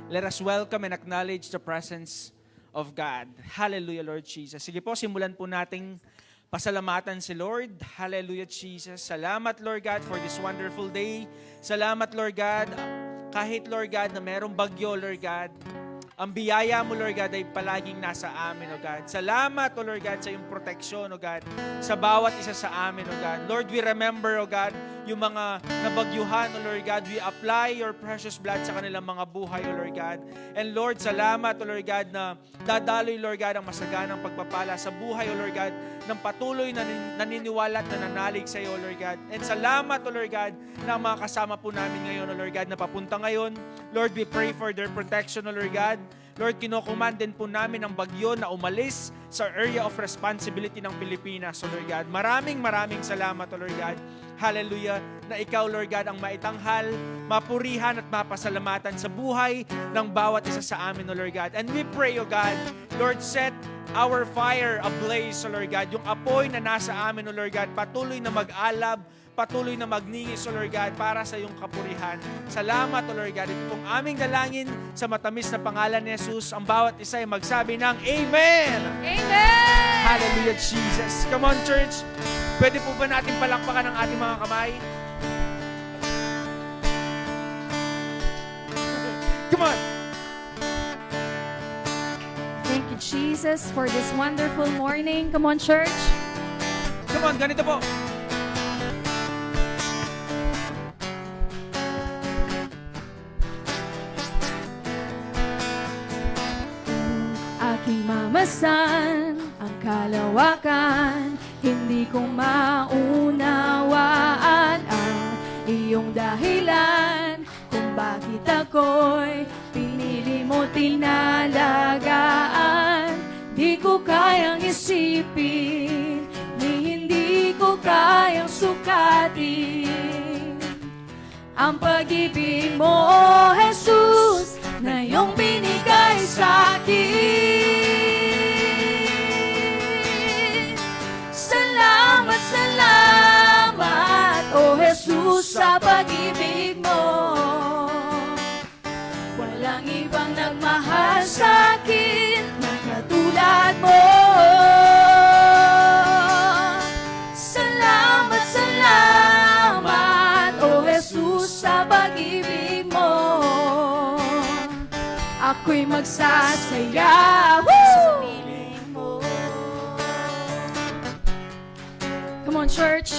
let us welcome and acknowledge the presence of God. Hallelujah, Lord Jesus. Sige po, simulan po nating pasalamatan si Lord. Hallelujah, Jesus. Salamat, Lord God, for this wonderful day. Salamat, Lord God, kahit, Lord God, na merong bagyo, Lord God, ang biyaya mo, Lord God, ay palaging nasa amin, O God. Salamat, O Lord God, sa iyong proteksyon, O God, sa bawat isa sa amin, O God. Lord, we remember, O God, yung mga nabagyuhan, O Lord God. We apply your precious blood sa kanilang mga buhay, O Lord God. And Lord, salamat, O Lord God, na dadaloy, Lord God, ang masaganang pagpapala sa buhay, O Lord God, ng patuloy na naniniwala at nananalig sa iyo, O Lord God. And salamat, O Lord God, na mga kasama po namin ngayon, O Lord God, na papunta ngayon. Lord, we pray for their protection, O Lord God. Lord, kinocommand din po namin ang bagyo na umalis sa area of responsibility ng Pilipinas, O Lord God. Maraming salamat, O Lord God. Hallelujah, na ikaw, Lord God, ang maitanghal, mapurihan at mapasalamatan sa buhay ng bawat isa sa amin, O Lord God. And we pray, O God, Lord, set our fire ablaze, O Lord God. Yung apoy na nasa amin, O Lord God, patuloy na mag-alab, patuloy na magningis, O Lord God, para sa iyong kapurihan. Salamat, O Lord God. Ito pong aming dalangin sa matamis na pangalan ni Jesus. Ang bawat isa ay magsabi ng Amen! Amen! Hallelujah, Jesus. Come on, church. Pwede po ba natin palakpakan ang ating mga kamay? Come on! Thank you, Jesus, for this wonderful morning. Come on, church. Come on, ganito po. Aking mamasan ang kalawakan, hindi ko maunawaan ang iyong dahilan kung bakit ako'y pinili mo tinalagaan. Di ko kayang isipin, ni hindi ko kayang sukatin ang pag-ibig mo, Jesus, na iyong binigay sa akin. Salamat, salamat, O Jesus, sa pag-ibig mo. Walang ibang nagmahal sa akin na katulad mo. Salamat, salamat, O Jesus, sa pag-ibig mo. Ako'y magsasaya sa piling mo. Come on, church.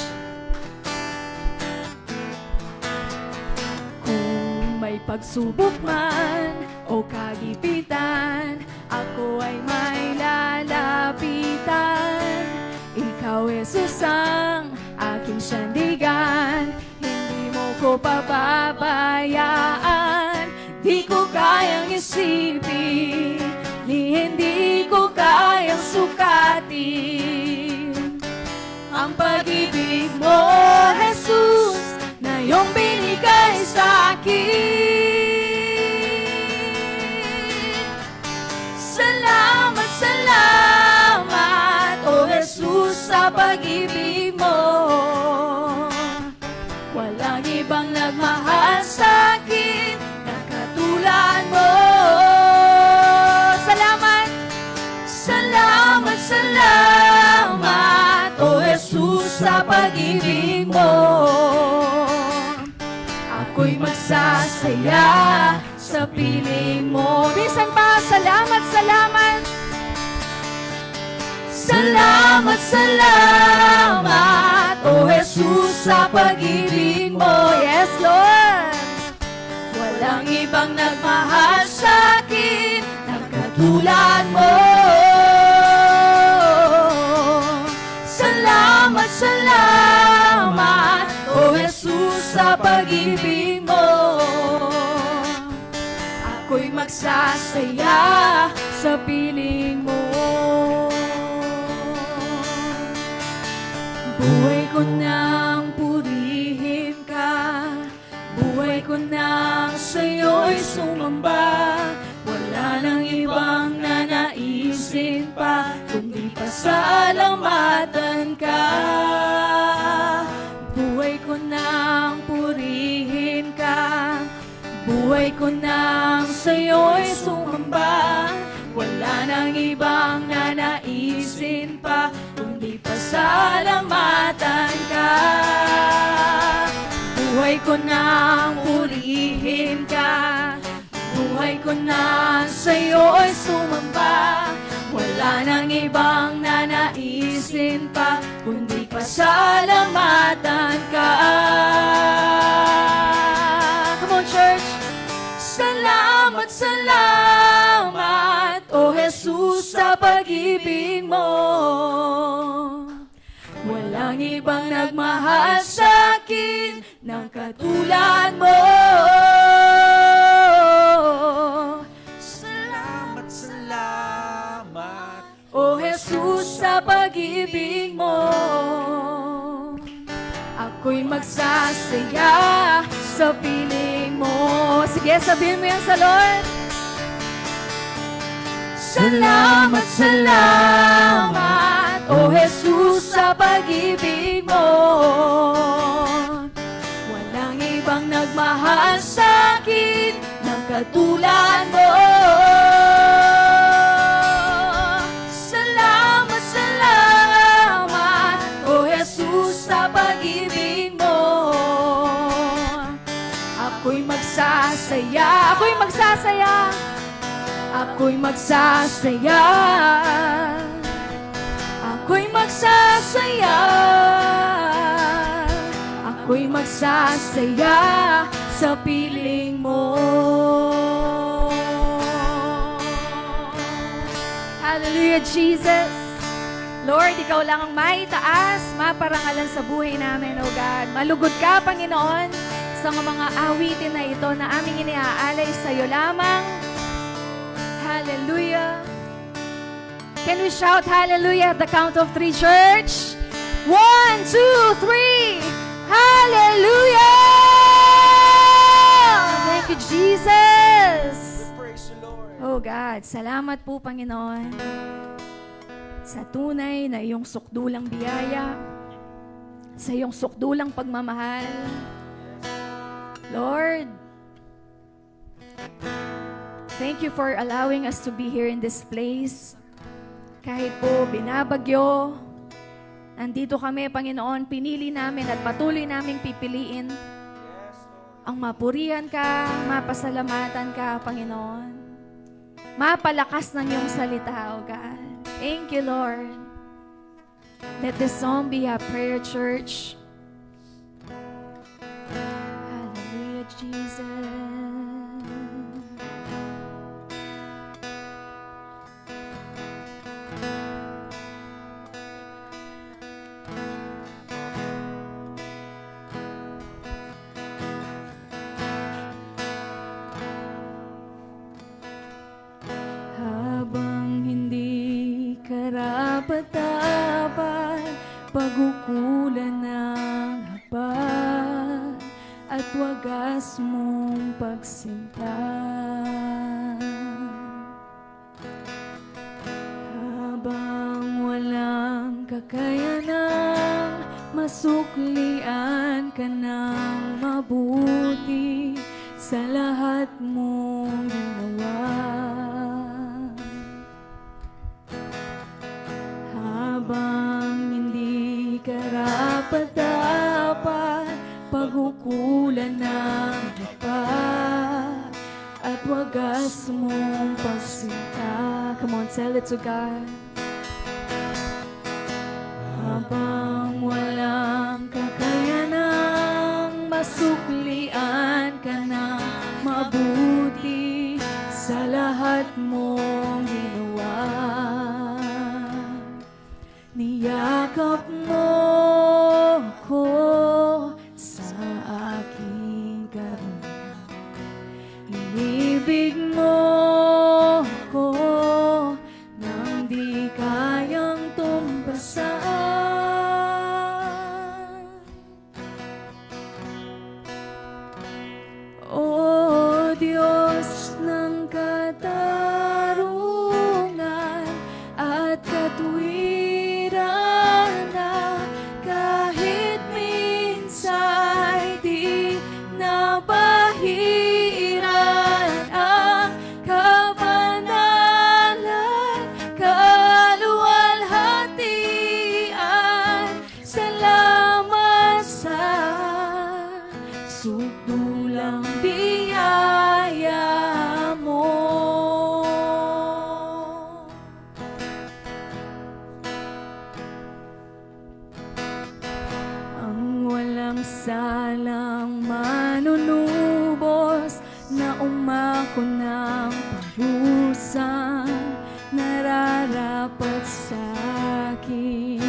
Kung may pagsubok man o kagipitan, ako ay may lalapitan. Ikaw, Jesus, ang aking sandigan. Hindi mo ko pababayaan. Di ko kayang isipin, ni hindi ko kayang sukatin ang pag-ibig mo, Jesus, na iyong binigay sa akin. Salamat, salamat, O Jesus, sa pag-ibig mo. Walang ibang nagmahal sa akin na katulad mo. Salamat, salamat, salamat, O Jesus, sa pag-ibig mo. Ako'y magsasaya sa piling mo. Bisan pa, salamat, salamat. Salamat, salamat, O Jesus, sa pag-ibig mo. Yes, Lord. Walang ibang nagmahal sa akin na katulad mo. Salamat, salamat, O Jesus, sa pag-ibig mo. Ako'y magsasaya sa piling mo. Buhay ko nang purihin ka, buhay ko nang sa'yo'y sumamba. Wala nang ibang nanaisin pa, kundi pasalamatan ka. Buhay ko nang purihin ka, buhay ko nang sa'yo pasalamatan ka. Buhay ko nang purihin ka, buhay ko na sa'yo'y sumamba. Wala nang ibang nanaisin pa, kundi pasalamatan ka. Come on, church! Salamat, salamat, O Jesus, sa pag-ibig mo. Walang ibang nagmahal sa'kin ng katulad mo. Salamat, salamat. O Jesus, sa pag-ibig mo. Ako'y magsasaya sa piling mo. Sige, sabihin mo yan sa Lord. Salamat, salamat, O Jesus, sa pag-ibig mo. Walang ibang nagmahal sa'kin ng katulad mo. Salamat, salamat, O Jesus, sa pag-ibig mo. Ako'y magsasaya, ako'y magsasaya, ako'y magsasaya, ako'y magsasaya, ako'y magsasaya sa piling mo. Hallelujah, Jesus. Lord, Ikaw lang ang maitaas, maparangalan sa buhay namin, O God. Malugod ka, Panginoon, sa mga awitin na ito na aming iniaalay sa iyo lamang. Hallelujah. Can we shout hallelujah at the count of 3, church? 1, 2, 3. Hallelujah! Thank you, Jesus. Praise the Lord. Oh God, salamat po, Panginoon, sa tunay na iyong sukdulang biyaya, sa iyong sukdulang pagmamahal. Lord, thank you for allowing us to be here in this place. Kahit po binabagyo, nandito kami, Panginoon, pinili namin at patuloy naming pipiliin ang mapurihan ka, mapasalamatan ka, Panginoon. Mapalakas ng iyong salita, O God. Thank you, Lord. Let this song be a prayer, church. Hallelujah, Jesus. Habang hindi karapat-dapat, pagkukulan ng haba at wagas mong pagsinta. Habang walang kakayanang masuklian ka ng mabuti sa lahat mong ginawa. Habang hindi karapat-dapat, paghukulan ng hapa at wagas mong pagsinta. Come on, tell it to God. Habang walang kakayanang masuklian ka ng mabuti sa lahat mong ginawa. Niyakap mo ko sa aking karunya. Inibig mo ko nang di kayang tumpasan. pisalang manunubos na umako ng parusa nararapat sa akin.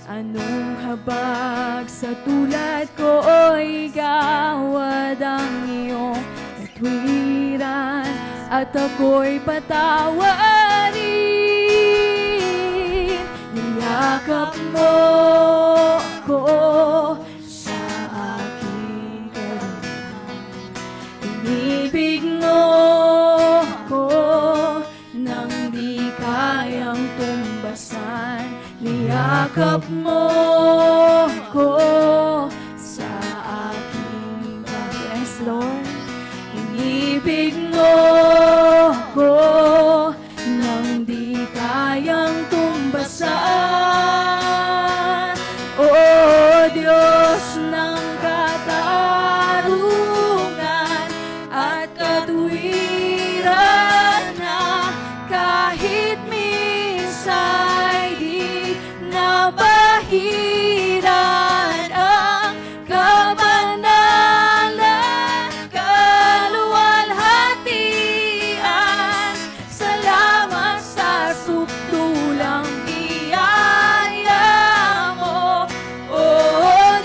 Anong habag sa tulad ko'y gawad ang iyong katwiran at ako'y patawarin. Niyakap mo ko sa aking karunan. Inibig mo ko nang di kayang tumbasan. Niyakap mo ko sa aking karunan. Yes, Lord. Inibig mo ko nang di kayang tumbasan. O Diyos ng katarungan at katwiran na kahit minsa'y di nabahiran ang kabanalan, kaluwalhatian. Salamat sa suptulang biyaya mo, O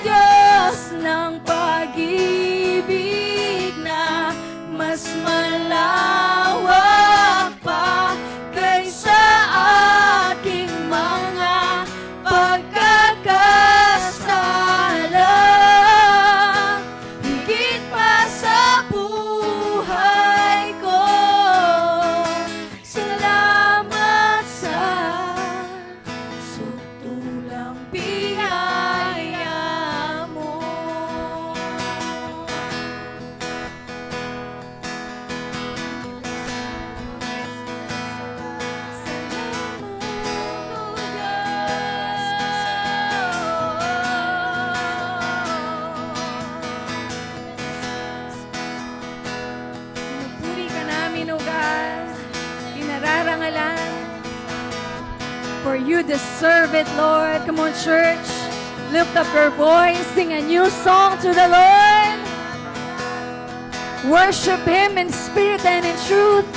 Diyos ng pag-ibig na mas malawak pa kaysa aking mga pagkakasala. Higit pa sa buhay ko, salamat sa suptulang biyaya mo. Pinupuri ka namin, O God, pinararangalan. For you deserve it, Lord. Come on, church. Lift up your voice. Sing a new song to the Lord. Worship Him in spirit and in truth.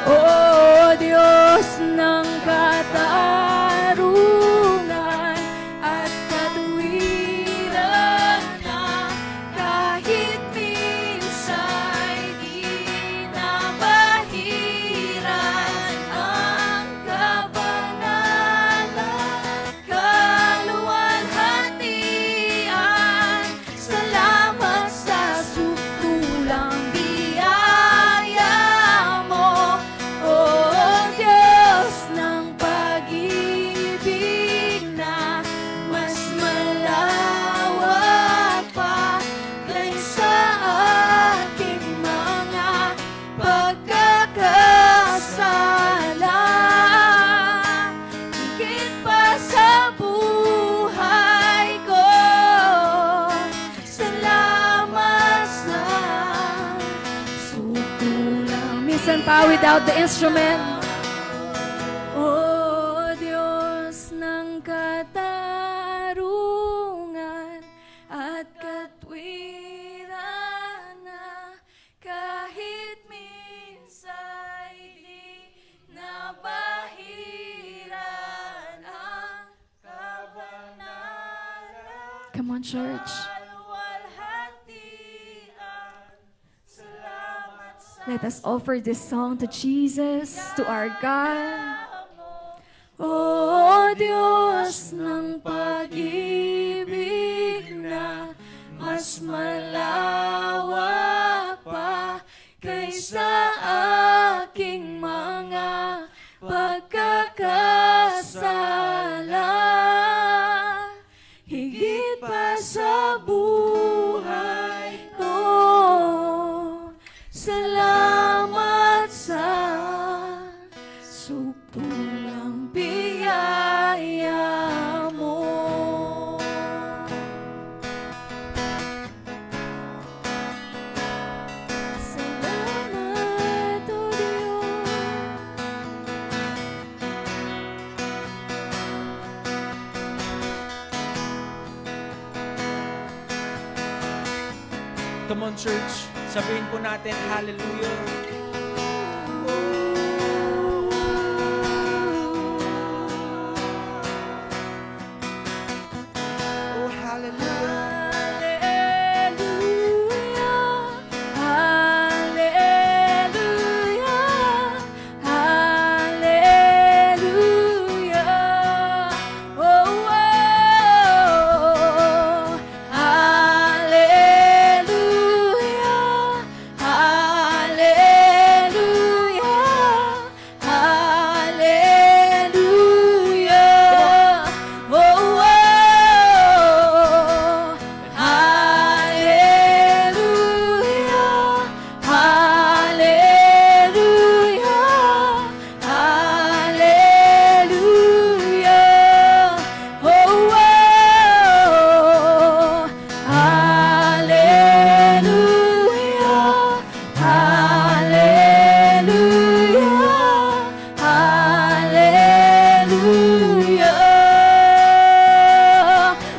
O Diyos ng katarungan at katwiran na kahit minsa'y di nabahiran ang kabanalan, kaluwalhatian. Salamat sa suptulang biyaya mo, O Diyos ng pag-ibig na mas malawak pa kaysa aking mga pagkakasala. Higit pa sa buhay ko, salamat sa suptulang. Minsan pa without the instrument. O Diyos ng katarungan at katwiran na kahit minsa'y di nabahiran ang kabanalan. Come on, church. Let us offer this song to Jesus, to our God. O Diyos ng pag-ibig na mas malawak pa kaysa aking mga pagkakasala. Higit pa sa buhay ko, salamat sa suptulang biyaya mo. Come on, church. Sabihin po natin, hallelujah. Oh, hallelujah.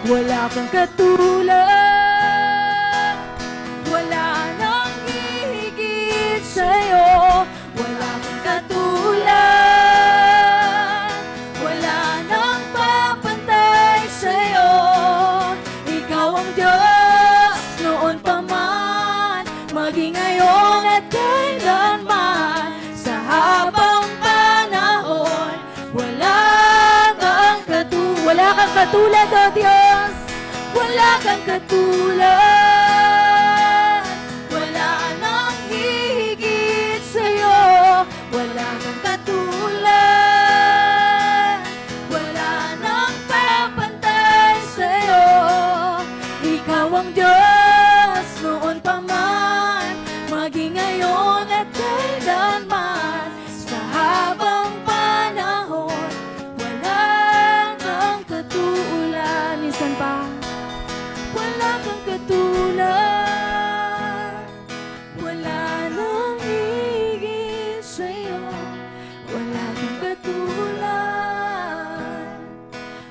Wala kang katulad, wala nang hihigit sa'yo. Wala kang katulad, wala nang papantay sa'yo. Ikaw ang Diyos noon pa man, maging ngayon at kailanman. Sa habang panahon, wala kang katulad, O Diyos. Wala kang katulad, wala nang hihigit sa'yo. Wala kang katulad, wala nang papantay sa'yo. Ikaw ang Diyos noon pa man, maging ngayon at kailanman. Sa habang panahon, wala kang katulad. Minsan pa, wala kang katulad, wala nang higit sa'yo. Wala kang katulad,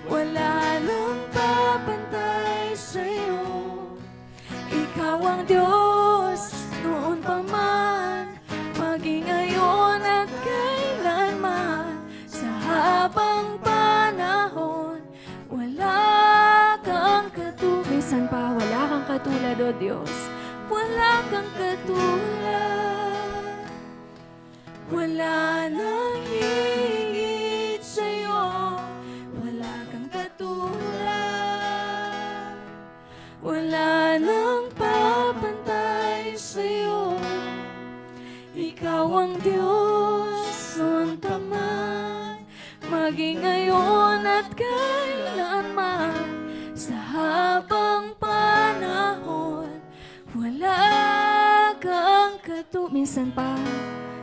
wala nang papantay sa'yo. Ikaw ang Diyos noon pa man, maging ngayon at kailanman. Sa habang panahon, wala kang katulad. Minsan pa, wala kang katulad, O Diyos. Wala kang katulad, wala nang higit sa'yo. Wala kang katulad, wala nang papantay sa'yo. Ikaw ang Diyos noon pa man, maging ngayon at kailanman. Sa habang panahon, wala kang katulad. Minsan pa,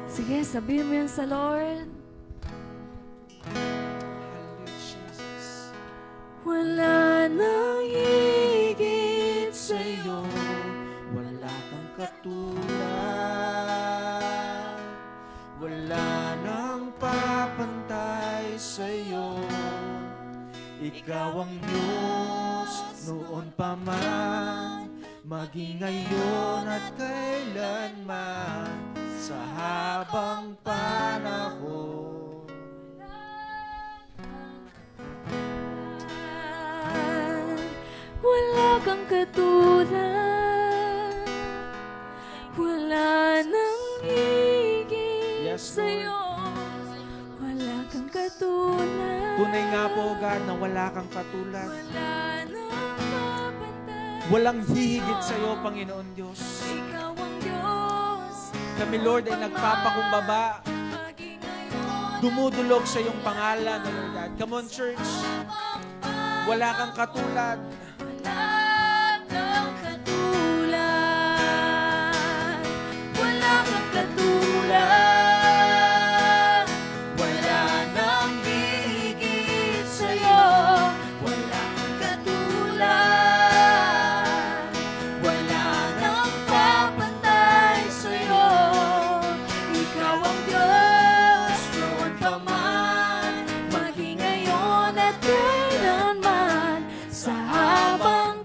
sige, sabihin mo yan sa Lord. Hallelujah, Jesus. Wala nang higit sa'yo. Wala kang katulad, wala nang papantay sa'yo. Ikaw ang Diyos noon pa man, maging ngayon at kailanman. Sa habang panahon, wala kang katulad, wala nang higit Yes, Lord. sa'yo. Wala kang katulad, tunay nga po, God, na wala kang katulad. wala nang mapantay. Walang hihigit sa iyo, Panginoon Diyos. Ikaw ang Diyos. Kami, Lord, ay nagpapakumbaba, Maging ngayon dumudulog sa iyong pangalan, O Lord God. Come on, church. Wala kang katulad. wala kang katulad, wala kang katulad, wala nang higit sa'yo. Wala kang katulad, wala nang papantay sa'yo. Ikaw ang Diyos noon pa man, maging ngayon at kailanman. Sa habang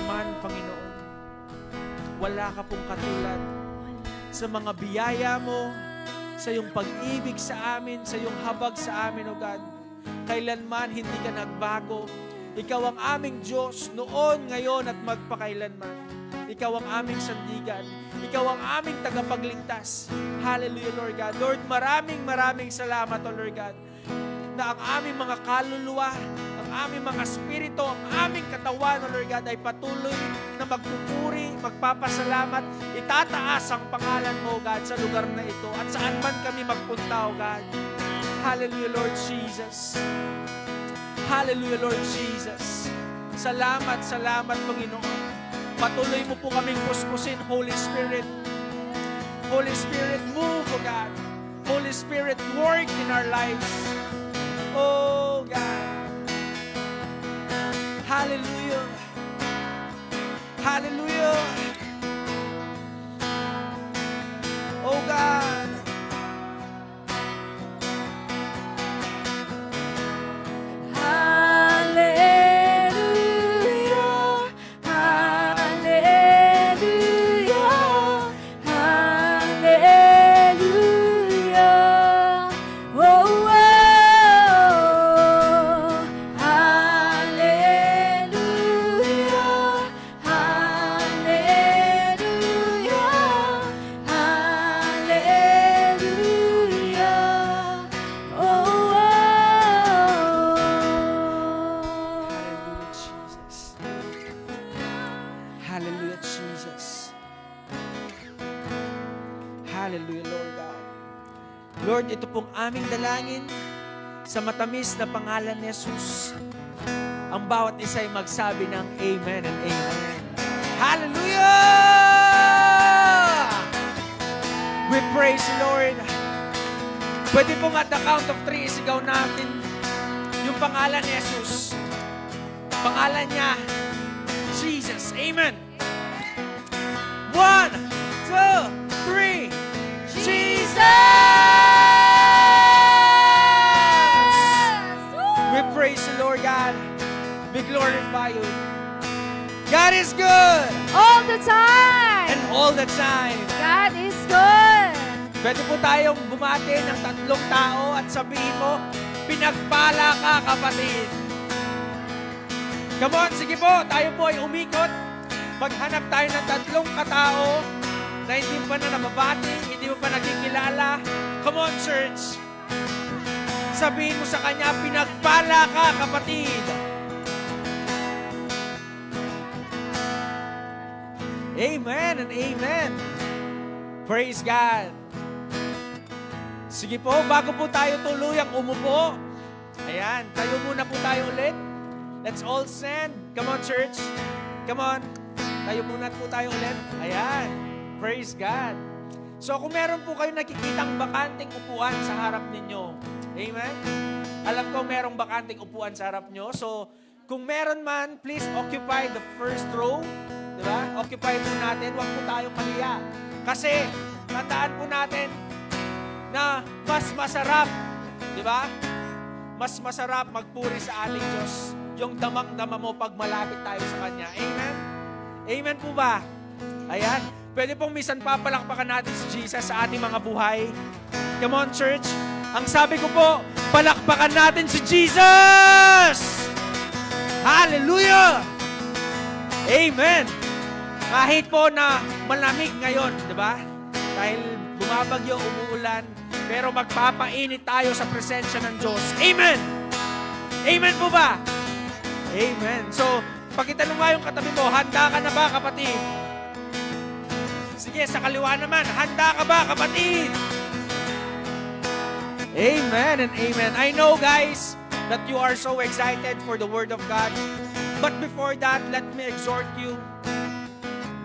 man, Panginoon, wala ka pong katulad sa mga biyaya mo, sa iyong pag-ibig sa amin, sa iyong habag sa amin, O God. Kailanman hindi ka nagbago. Ikaw ang aming Diyos noon, ngayon at magpakailanman. Ikaw ang aming sandigan. Ikaw ang aming tagapagligtas. Hallelujah, Lord God. Lord, maraming salamat, O Lord God, na ang aming mga kaluluwa, ang aming mga spirito, ang aming katawan, O Lord God, ay patuloy na magpupuri, magpapasalamat, itataas ang pangalan mo, God, sa lugar na ito at saan man kami magpunta, O God. Hallelujah, Lord Jesus. Hallelujah, Lord Jesus. Salamat, Panginoon. Patuloy mo po kaming puspusin, Holy Spirit. Holy Spirit, move, O God. Holy Spirit, work in our lives. Oh, God. Hallelujah. Hallelujah. Oh, God. Hallelujah, hallelujah, hallelujah. Oh, oh, hallelujah, hallelujah, hallelujah. Oh, oh. Hallelujah, Jesus. Hallelujah, Lord God. Lord, ito pong aming dalangin sa matamis na pangalan ni Jesus. Ang bawat isa ay magsabi ng Amen and Amen. Hallelujah! We praise you, Lord. Pwede pong at the count of 3, isigaw natin yung pangalan ni Jesus. Pangalan niya, Jesus. Amen. 1, 2, 3. Jesus! We praise you, Lord God. We glorify you. God is good. All the time. And all the time. God is good. Pwede po tayong bumati ng 3 tao at sabihin mo, pinagpala ka, kapatid. Come on, sige po, tayo po ay umikot. Maghanap tayo ng 3 katao na hindi pa na nababati, hindi mo pa nakikilala. Come on, church. Sabihin mo sa kanya, pinagpala ka, kapatid. Amen and amen. Praise God. Sige po, bago po tayo tuluyang umupo, ayan, tayo muna po tayo ulit. Let's all stand. Come on, church. Come on. Tayo muna po tayo ulit. Ayan. Praise God. So, kung meron po kayo nakikitang bakanting upuan sa harap ninyo, amen? Alam ko merong bakanting upuan sa harap nyo. So, kung meron man, please occupy the first row. Diba? Occupy po natin. Huwag po tayong mahiya. Kasi, tandaan po natin na mas masarap, diba? Mas masarap magpuri sa ating Diyos. Yung damang-dama mo pag malapit tayo sa Kanya. Amen? Amen po ba? Ayan. Pwede pong minsan papalakpakan natin si Jesus sa ating mga buhay. Come on, church. Ang sabi ko po, palakpakan natin si Jesus! Hallelujah! Amen! Kahit po na malamig ngayon, di ba? Dahil bumabagyo, umuulan, pero magpapainit tayo sa presensya ng Diyos. Amen! Amen po ba? Amen. So, pakitanong nga yung katabi mo, handa ka na ba, kapatid? Sige, sa kaliwa naman, handa ka ba, kapatid? Amen and amen. I know, guys, that you are so excited for the Word of God. But before that, let me exhort you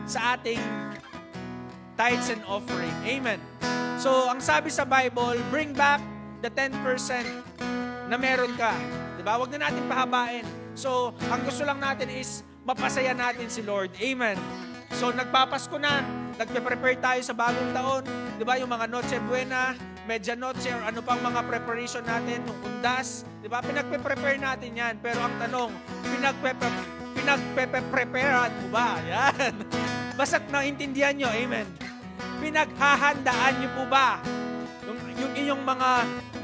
sa ating tithes and offering. Amen. So, ang sabi sa Bible, bring back the 10% na meron ka. Diba? Huwag na natin pahabain. So, ang gusto lang natin is mapasaya natin si Lord. Amen. So, nagpapasko na. Nagpe-prepare tayo sa bagong taon. Diba? Yung mga Noche Buena, Medianoche, or ano pang mga preparation natin, yung undas. Diba? Pinagpe-prepare natin yan. Pero ang tanong, Pinagpe-preparean mo ba? Yan. Basta't naintindihan nyo, amen. Pinaghahandaan nyo po ba yung inyong mga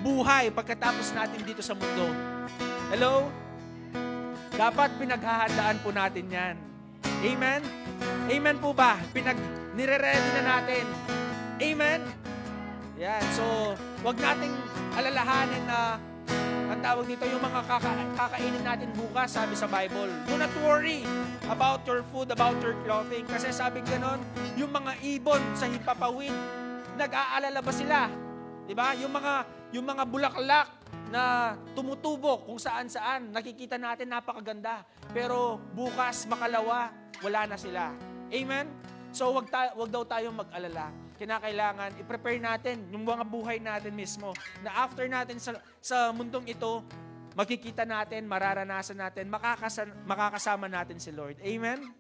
buhay pagkatapos natin dito sa mundo? Hello? Dapat pinaghahandaan po natin yan. Amen? Amen po ba? Nire-ready na natin. Amen? Yan. So, wag nating alalahanin na ang tawag dito, yung mga kakainin natin bukas, sabi sa Bible. Do not worry about your food, about your clothing. Kasi sabi ganon, yung mga ibon sa hipapawid, nag-aalala ba sila? Diba? Yung mga bulaklak na tumutubo kung saan-saan, nakikita natin napakaganda. Pero bukas, makalawa, wala na sila. Amen? So, wag daw tayong mag-alala. Kinakailangan, i-prepare natin yung mga buhay natin mismo. Na after natin sa mundong ito, makikita natin, mararanasan natin, makakasama natin si Lord. Amen?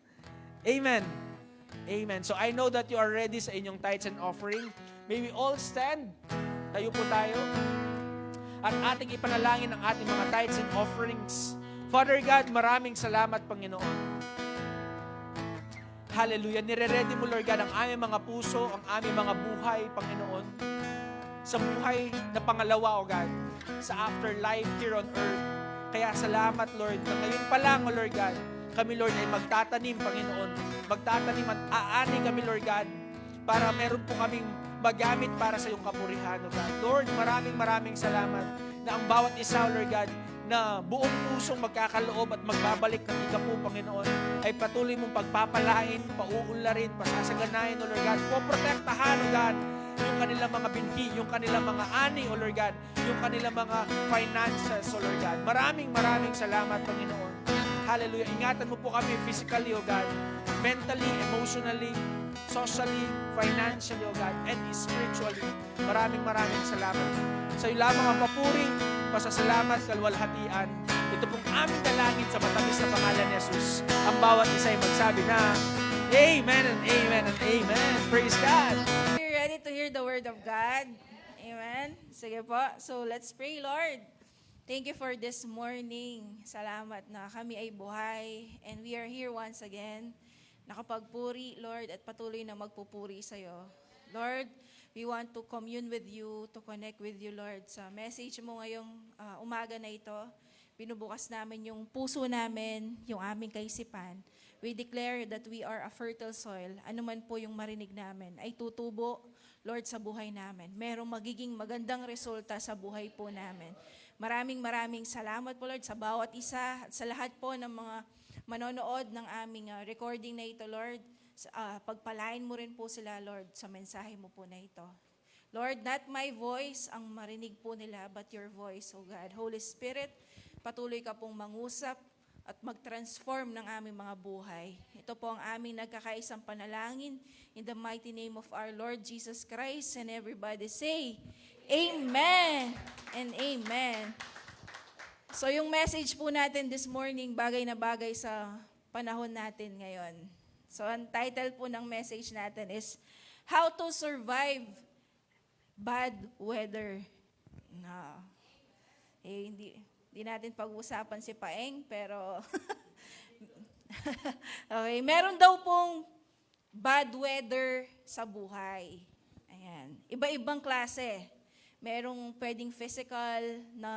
Amen. Amen. So I know that you are ready sa inyong tithes and offering. May we all stand. Tayo po tayo. At ating ipanalangin ang ating mga tithes and offerings. Father God, maraming salamat, Panginoon. Hallelujah. Nire-ready mo, Lord God, ang aming mga puso, ang aming mga buhay, Panginoon. Sa buhay na pangalawa, O God, sa afterlife here on earth. Kaya salamat, Lord, na ngayon pa lang, O Lord God, kami, Lord, ay magtatanim, Panginoon. Magtatanim at aani kami, Lord God, para meron po kaming magamit para sa iyong kapurihan, O God. Lord, maraming salamat na ang bawat isa, Lord God, na buong pusong magkakaloob at magbabalik ng ikapu, Panginoon, ay patuloy mong pagpapalain, pauunlarin, pasasaganahin, O Lord God, poprotektahan, O God, yung kanilang mga binhi, yung kanilang mga ani, O Lord God, yung kanilang mga finances, O Lord God. Maraming salamat, Panginoon. Hallelujah. Ingatan mo po kami physically, O God, mentally, emotionally, socially, financially, O God, and spiritually. Maraming salamat. Sa iyo lamang ang papuri, pasasalamat, kalwalhatian. Ito pong aming dalangin sa matamis na pangalan ni Jesus. Ang bawat isa ay magsabi na, Amen and Amen and Amen. Praise God. Are you ready to hear the word of God? Amen. Sige po. So let's pray, Lord. Thank you for this morning. Salamat na kami ay buhay and we are here once again. Nakapagpuri, Lord, at patuloy na magpupuri sa iyo. Lord, we want to commune with you, to connect with you, Lord. Sa message mo ngayong umaga na ito, binubukas namin yung puso namin, yung aming kaisipan. We declare that we are a fertile soil. Ano man po yung marinig namin, ay tutubo, Lord, sa buhay namin. Merong magiging magandang resulta sa buhay po namin. Maraming salamat po, Lord, sa bawat isa at sa lahat po ng mga manonood ng aming recording na ito, Lord. Pagpalain mo rin po sila, Lord, sa mensahe mo po na ito. Lord, not my voice ang marinig po nila, but your voice, O God. Holy Spirit, patuloy ka pong mangusap at mag-transform ng aming mga buhay. Ito po ang aming nagkakaisang panalangin in the mighty name of our Lord Jesus Christ, and everybody say, Amen and Amen. So yung message po natin this morning, bagay na bagay sa panahon natin ngayon. So ang title po ng message natin is, How to Survive Bad Weather. Hindi natin pag-usapan si Paeng, pero okay, meron daw pong bad weather sa buhay. Ayan. Iba-ibang klase. Merong pwedeng physical na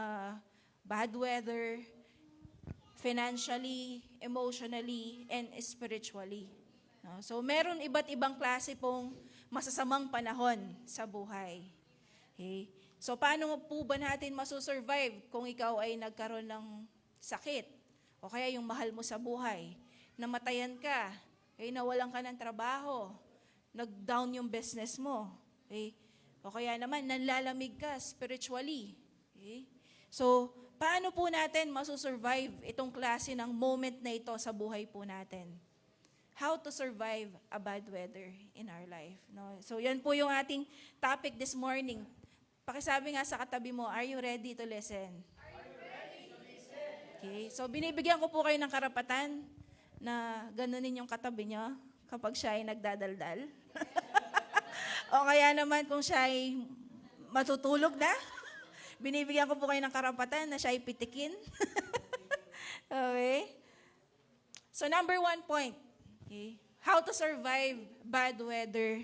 bad weather, financially, emotionally, and spiritually. So, meron iba't ibang klase pong masasamang panahon sa buhay. Okay? So, paano po ba natin masusurvive kung ikaw ay nagkaroon ng sakit? O kaya yung mahal mo sa buhay, namatayan ka, okay, nawalan ka ng trabaho, nag-down yung business mo, okay? O kaya naman, nanlalamig ka spiritually. Okay? So, paano po natin masusurvive itong klase ng moment na ito sa buhay po natin? How to survive a bad weather in our life. No? So, yan po yung ating topic this morning. Pakisabi nga sa katabi mo, are you ready to listen? Are you ready to listen? Okay. So, binibigyan ko po kayo ng karapatan na ganunin yung katabi nyo kapag siya ay nagdadaldal. O kaya naman kung siya ay matutulog na, binibigyan ko po kayo ng karapatan na siya ay pitikin. Okay? So So number 1 point, okay? How to survive bad weather.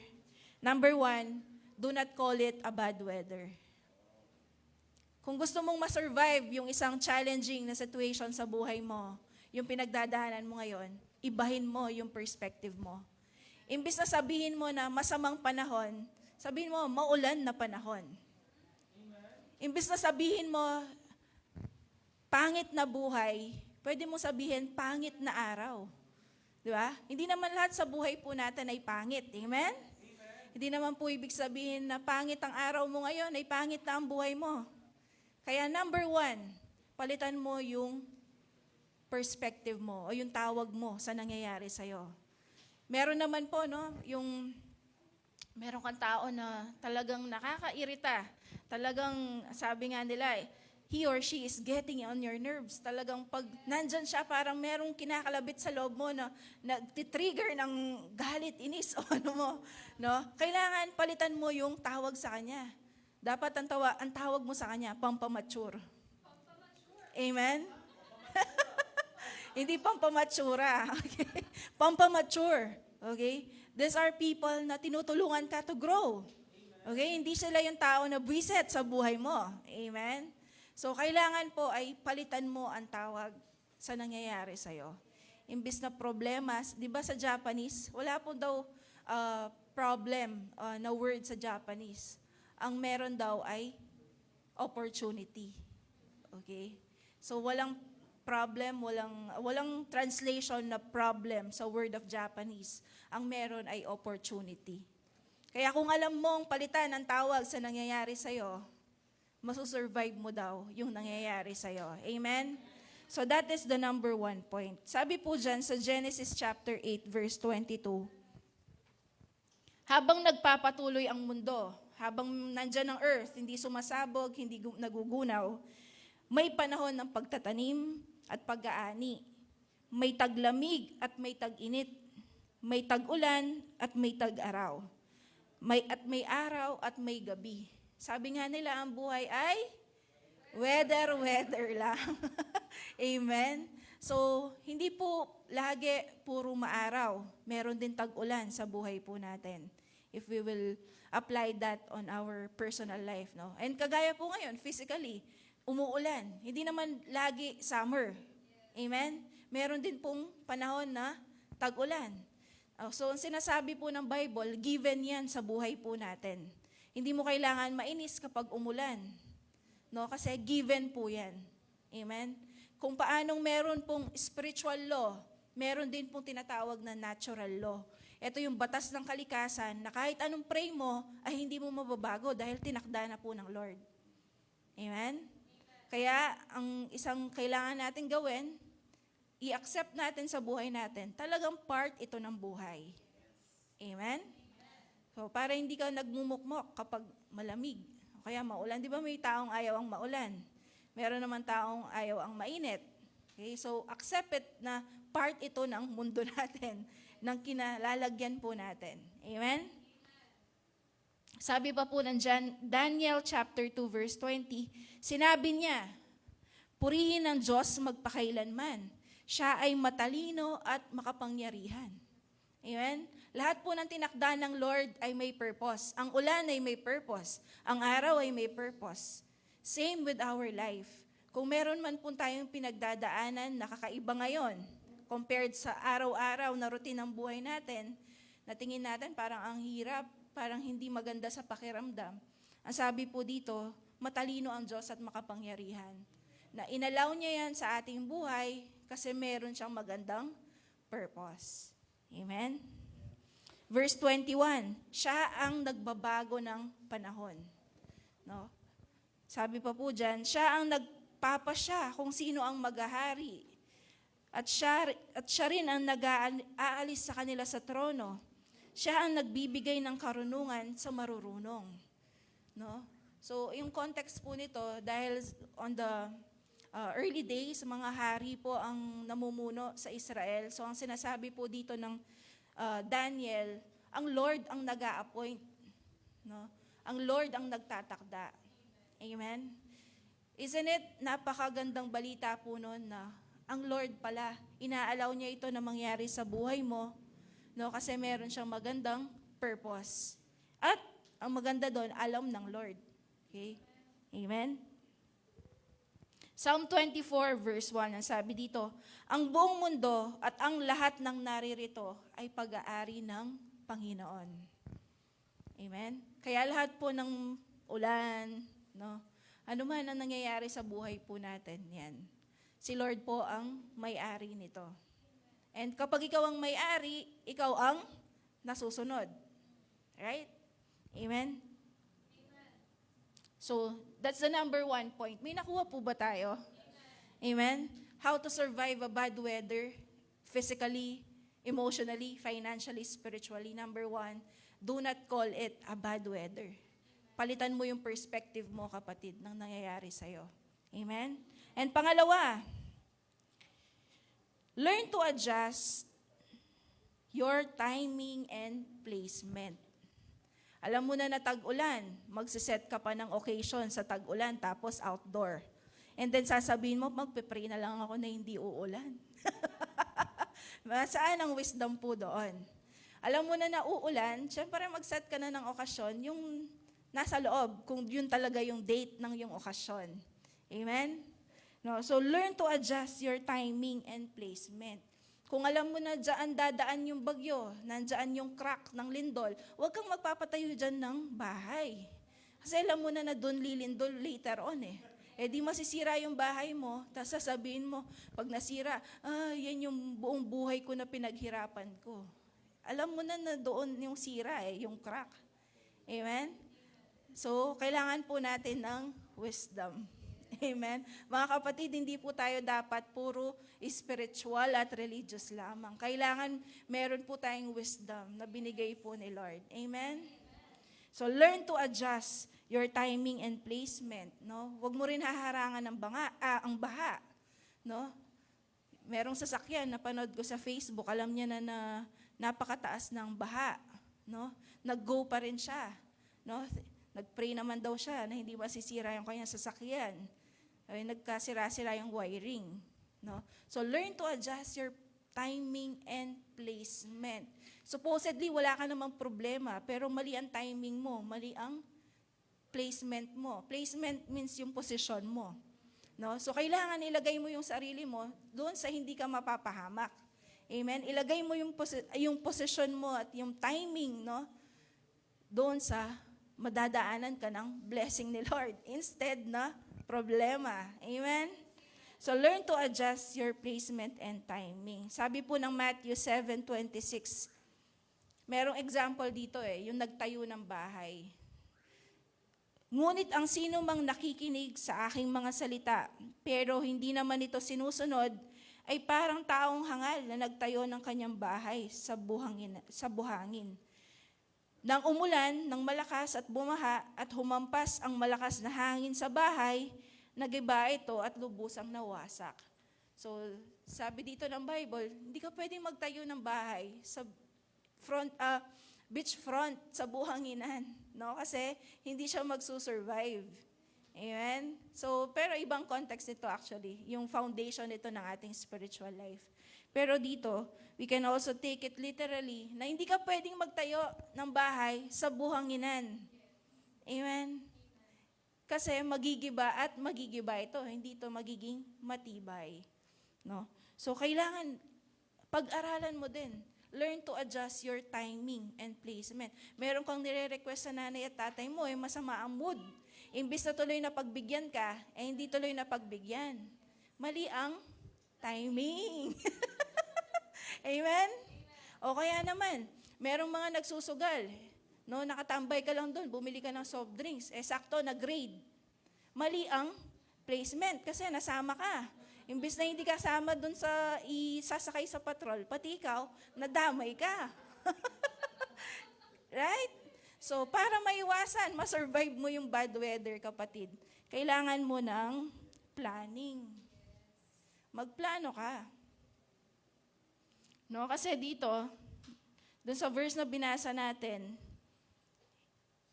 Number 1, do not call it a bad weather. Kung gusto mong ma-survive yung isang challenging na situation sa buhay mo, yung pinagdadaanan mo ngayon, ibahin mo yung perspective mo. Imbis na sabihin mo na masamang panahon, sabihin mo maulan na panahon. Imbis na sabihin mo pangit na buhay, pwede mo sabihin pangit na araw. Di ba? Hindi naman lahat sa buhay po natin ay pangit. Amen? Hindi naman po ibig sabihin na pangit ang araw mo ngayon, ay pangit na ang buhay mo. Kaya number 1, palitan mo yung perspective mo o yung tawag mo sa nangyayari sa'yo. Meron naman po, no, meron kang tao na talagang nakakairita. Talagang, sabi nga nila, he or she is getting on your nerves. Talagang pag nandyan siya, parang merong kinakalabit sa loob mo na nag-trigger ng galit, inis o ano mo. No? Kailangan palitan mo yung tawag sa kanya. Dapat ang tawag mo sa kanya, pampamature. Amen? Hindi pampamatura. Okay? Pampamature. Okay? These are people na tinutulungan ka to grow. Okay? Hindi sila yung tao na buwiset sa buhay mo. Amen? So, kailangan po ay palitan mo ang tawag sa nangyayari sa'yo. Imbis na problemas, di ba sa Japanese, wala po daw problem na word sa Japanese. Ang meron daw ay opportunity. Okay? So, walang problem, walang translation na problem sa word of Japanese. Ang meron ay opportunity. Kaya kung alam mong palitan ang tawag sa nangyayari sa'yo, masusurvive mo daw yung nangyayari sa'yo. Amen? So that is the number 1 point. Sabi po dyan sa Genesis chapter 8 verse 22, habang nagpapatuloy ang mundo, habang nandyan ang earth, hindi sumasabog, hindi nagugunaw, may panahon ng pagtatanim at pag-aani. May taglamig at may tag-init. May tag-ulan at may tag-araw. May araw at may gabi. Sabi nga nila, ang buhay ay weather lang. Amen? So, hindi po lagi puro maaraw. Meron din tag-ulan sa buhay po natin. If we will apply that on our personal life. No? And kagaya po ngayon, physically, umuulan. Hindi naman lagi summer. Amen? Meron din pong panahon na tag-ulan. So, ang sinasabi po ng Bible, given yan sa buhay po natin. Hindi mo kailangan mainis kapag umulan. No? Kasi given po yan. Amen? Kung paanong meron pong spiritual law, meron din pong tinatawag na natural law. Ito yung batas ng kalikasan na kahit anong pray mo, ay hindi mo mababago dahil tinakda na po ng Lord. Amen? Kaya, ang isang kailangan natin gawin, i-accept natin sa buhay natin, talagang part ito ng buhay. Amen? So, para hindi ka nagmumukmok kapag malamig. O kaya maulan. Di ba may taong ayaw ang maulan? Meron naman taong ayaw ang mainit. Okay? So, accept it na part ito ng mundo natin, ng kinalalagyan po natin. Amen? Sabi pa po ng Daniel chapter 2 verse 20, sinabi niya, purihin ng Diyos magpakailanman. Siya ay matalino at makapangyarihan. Amen? Lahat po ng tinakda ng Lord ay may purpose. Ang ulan ay may purpose. Ang araw ay may purpose. Same with our life. Kung meron man po tayong pinagdadaanan na kakaiba ngayon, compared sa araw-araw na routine ng buhay natin, na tingin natin parang ang hirap, parang hindi maganda sa pakiramdam. Ang sabi po dito, matalino ang Diyos at makapangyarihan. Na inalaw niya yan sa ating buhay kasi meron siyang magandang purpose. Amen? Verse 21, siya ang nagbabago ng panahon. No? Sabi pa po dyan, siya ang nagpapasya kung sino ang maghahari. At siya rin ang nag-aalis sa kanila sa trono. Siya ang nagbibigay ng karunungan sa marurunong. No? So, yung context po nito, dahil on the early days, mga hari po ang namumuno sa Israel. So, ang sinasabi po dito ng Daniel, ang Lord ang nag-a-appoint. No? Ang Lord ang nagtatakda. Amen? Isn't it napakagandang balita po noon na ang Lord pala, inaalaw niya ito na mangyari sa buhay mo, no? Kasi meron siyang magandang purpose. At ang maganda doon, alam ng Lord. Okay? Amen? Psalm 24 verse 1, ang sabi dito, ang buong mundo at ang lahat ng naririto ay pag-aari ng Panginoon. Amen? Kaya lahat po ng ulan, no? Ano man ang nangyayari sa buhay po natin, yan. Si Lord po ang may-ari nito. And kapag ikaw ang may-ari, ikaw ang nasusunod. Right? Amen? So, that's the number 1 point. May nakuha po ba tayo? Amen? How to survive a bad weather, physically, emotionally, financially, spiritually. Number 1, do not call it a bad weather. Palitan mo yung perspective mo, kapatid, ng nangyayari sa'yo. Amen? And pangalawa, learn to adjust your timing and placement. Alam mo na tag-ulan, magsiset ka pa ng occasion sa tag-ulan, tapos outdoor. And then sasabihin mo, magpe-pray na lang ako na hindi uulan. Saan ang wisdom po doon? Alam mo na uulan, syempre mag-set ka na ng okasyon, yung nasa loob, kung yun talaga yung date ng yung okasyon. Amen? No, so learn to adjust your timing and placement. Kung alam mo na dyan dadaan yung bagyo, nandyan yung crack ng lindol, huwag kang magpapatayo dyan ng bahay. Kasi alam mo na doon lilindol later on eh. Eh di masisira yung bahay mo, tapos sasabihin mo, pag nasira, yan yung buong buhay ko na pinaghirapan ko. Alam mo na doon yung sira eh, yung crack. Amen? So, kailangan po natin ng wisdom. Amen? Mga kapatid, hindi po tayo dapat puro spiritual at religious lamang. Kailangan meron po tayong wisdom na binigay po ni Lord. Amen? So, learn to adjust your timing and placement. No? Huwag mo rin haharangan ang baha. No? Merong sasakyan, napanood ko sa Facebook, alam niya na napakataas ng baha. No? Nag-go pa rin siya. No? Nag-pray naman daw siya na hindi masisira yung kanyang sasakyan. Ay, nagkasira-sira yung wiring. No? So, learn to adjust your timing and placement. Supposedly, wala ka namang problema, pero mali ang timing mo, mali ang placement mo. Placement means yung position mo. No? So, kailangan ilagay mo yung sarili mo doon sa hindi ka mapapahamak. Amen? Ilagay mo yung position mo at yung timing, no? Doon sa madadaanan ka ng blessing ni Lord instead na problema. Amen? So, learn to adjust your placement and timing. Sabi po ng Matthew 7:26, merong example dito yung nagtayo ng bahay. Ngunit ang sino mang nakikinig sa aking mga salita, pero hindi naman ito sinusunod, ay parang taong hangal na nagtayo ng kanyang bahay sa buhangin. Nang umulan ng malakas at bumaha at humampas ang malakas na hangin sa bahay, nagiba ito at lubusang nawasak. So, sabi dito ng Bible, hindi ka pwedeng magtayo ng bahay sa beach front, sa buhanginan. No? Kasi hindi siya magsusurvive. Amen? So, pero ibang context nito actually, yung foundation nito ng ating spiritual life. Pero dito, we can also take it literally na hindi ka pwedeng magtayo ng bahay sa buhanginan. Amen? Kasi magigiba at magigiba ito, hindi ito magiging matibay. No? So, kailangan pag-aralan mo din. Learn to adjust your timing and placement. Meron kang nire-request sa nanay at tatay mo, masama ang mood. Imbis na tuloy na pagbigyan ka, hindi tuloy na pagbigyan. Mali ang timing. Amen? O kaya naman, merong mga nagsusugal. No, nakatambay ka lang doon, bumili ka ng soft drinks. Sakto, nag-grade. Mali ang placement kasi nasama ka. Imbis na hindi ka sama doon sa isasakay sa patrol, pati ikaw, nadamay ka. Right? So, para maiwasan, masurvive mo yung bad weather, kapatid, kailangan mo ng planning. Magplano ka. No, kasi dito, doon sa verse na binasa natin,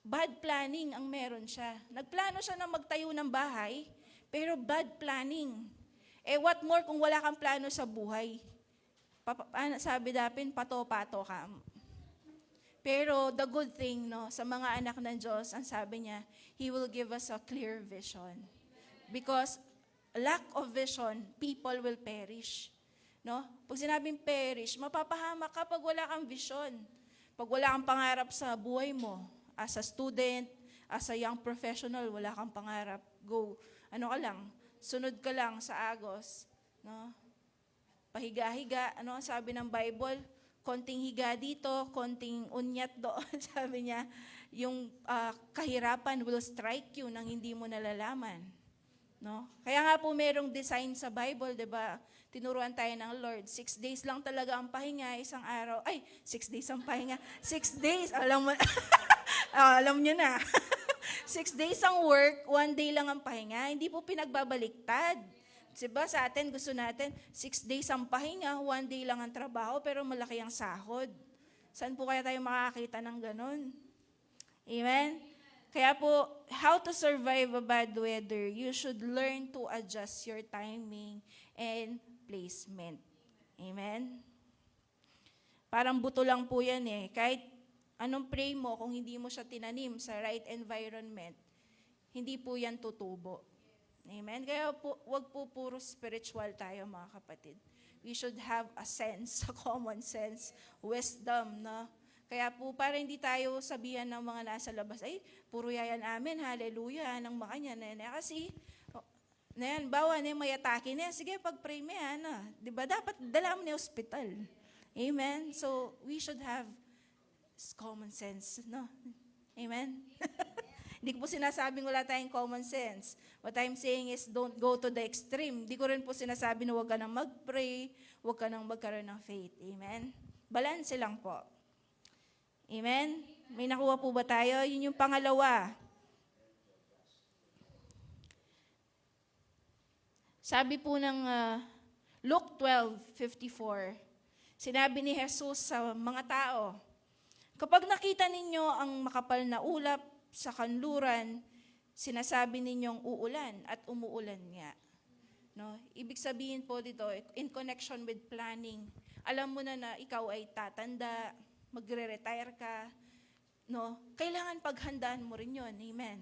bad planning ang meron siya. Nagplano siya na magtayo ng bahay, pero bad planning. What more kung wala kang plano sa buhay? Sabi dapin, pato-pato ka. Pero the good thing, no, sa mga anak ng Diyos, ang sabi niya, He will give us a clear vision. Because lack of vision, people will perish. No? Pag sinabing perish, mapapahamak ka pag wala kang vision. Pag wala kang pangarap sa buhay mo, as a student, as a young professional, wala kang pangarap, go, sunod ka lang sa agos. No? Pahiga-higa, ang sabi ng Bible? Konting higa dito, konting unyat doon. Sabi niya, yung kahirapan will strike you nang hindi mo nalalaman. No? Kaya nga po merong design sa Bible, di ba? Tinuruan tayo ng Lord. 6 days lang talaga ang pahinga, isang araw. 6 days ang pahinga. 6 days, alam mo, alam niyo na. 6 days ang work, 1 day lang ang pahinga. Hindi po pinagbabaliktad. Diba sa atin, gusto natin, 6 days ang pahinga, 1 day lang ang trabaho, pero malaki ang sahod. Saan po kaya tayo makakita ng ganun? Amen? Kaya po, how to survive a bad weather, you should learn to adjust your timing and placement. Amen? Parang buto lang po yan eh. Kahit anong pray mo, kung hindi mo siya tinanim sa right environment, hindi po yan tutubo. Amen? Kaya po, wag po puro spiritual tayo mga kapatid. We should have a sense, a common sense, wisdom, no? Kaya po, para hindi tayo sabihan ng mga nasa labas, puro yayan amin, hallelujah, ng mga yan. Kasi, bawa na may atake na, sige, pag-pray mo yan, diba, dapat dala mo na hospital. Amen? So, we should have common sense, no? Amen? Hindi ko po sinasabing wala tayong common sense. What I'm saying is don't go to the extreme. Hindi ko rin po sinasabi na huwag ka nang mag-pray, huwag ka nang magkaroon ng faith. Amen? Balance lang po. Amen? May nakuha po ba tayo? Yun yung pangalawa. Sabi po ng Luke 12:54, sinabi ni Jesus sa mga tao, kapag nakita ninyo ang makapal na ulap sa kanluran, sinasabi ninyong uulan at umuulan nga. No? Ibig sabihin po dito, in connection with planning, alam mo na ikaw ay tatanda, magre-retire ka, no? Kailangan paghandaan mo rin yun. Amen.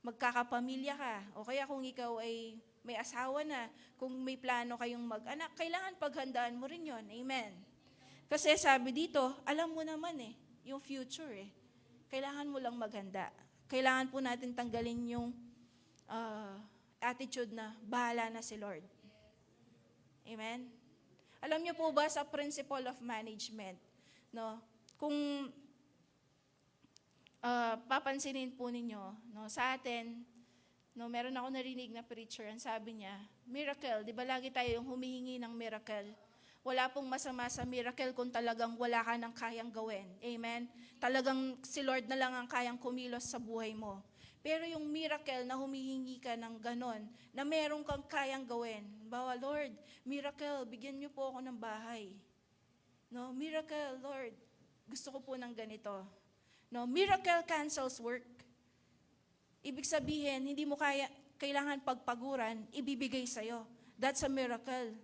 Magkakapamilya ka, o kaya kung ikaw ay may asawa na, kung may plano kayong mag-anak, kailangan paghandaan mo rin yun. Amen. Kasi sabi dito, alam mo naman yung future Kailangan mo lang maghanda. Kailangan po natin tanggalin yung attitude na bahala na si Lord. Amen? Alam niyo po ba sa principle of management, no? Kung papansinin po ninyo, no, sa atin, no, meron ako narinig na preacher, ang sabi niya, miracle, di ba lagi tayo yung humihingi ng miracle? Wala pong masama sa miracle kung talagang wala ka nang kayang gawin. Amen? Talagang si Lord na lang ang kayang kumilos sa buhay mo. Pero yung miracle na humihingi ka ng ganon, na meron kang kayang gawin. Bawa, Lord, miracle, bigyan niyo po ako ng bahay. No, miracle, Lord, gusto ko po ng ganito. No, miracle cancels work. Ibig sabihin, hindi mo kailangan pagpaguran, ibibigay sa'yo. That's a miracle.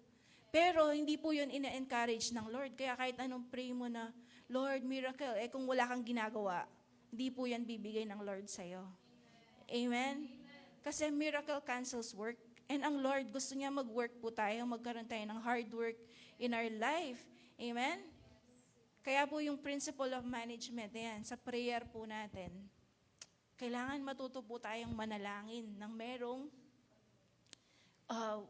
Pero hindi po yun ina-encourage ng Lord. Kaya kahit anong pray mo na, Lord, miracle, kung wala kang ginagawa, hindi po yan bibigay ng Lord sa'yo. Amen? Kasi miracle cancels work. And ang Lord, gusto niya mag-work po tayo, magkaroon tayo ng hard work in our life. Amen? Kaya po yung principle of management, yan, sa prayer po natin, kailangan matuto po tayong manalangin ng merong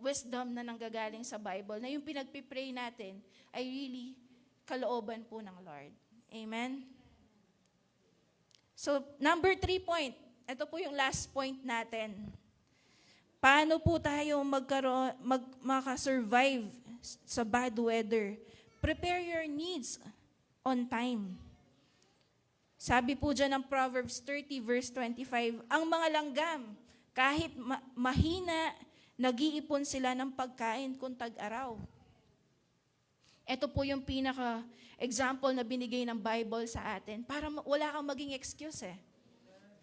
wisdom na nanggagaling sa Bible, na yung pinagpipray natin ay really kalooban po ng Lord. Amen? So, number 3 point. Ito po yung last point natin. Paano po tayo makasurvive sa bad weather? Prepare your needs on time. Sabi po dyan ng Proverbs 30 verse 25, ang mga langgam, kahit mahina, nag-iipon sila ng pagkain kung tag-araw. Ito po yung pinaka-example na binigay ng Bible sa atin para wala kang maging excuse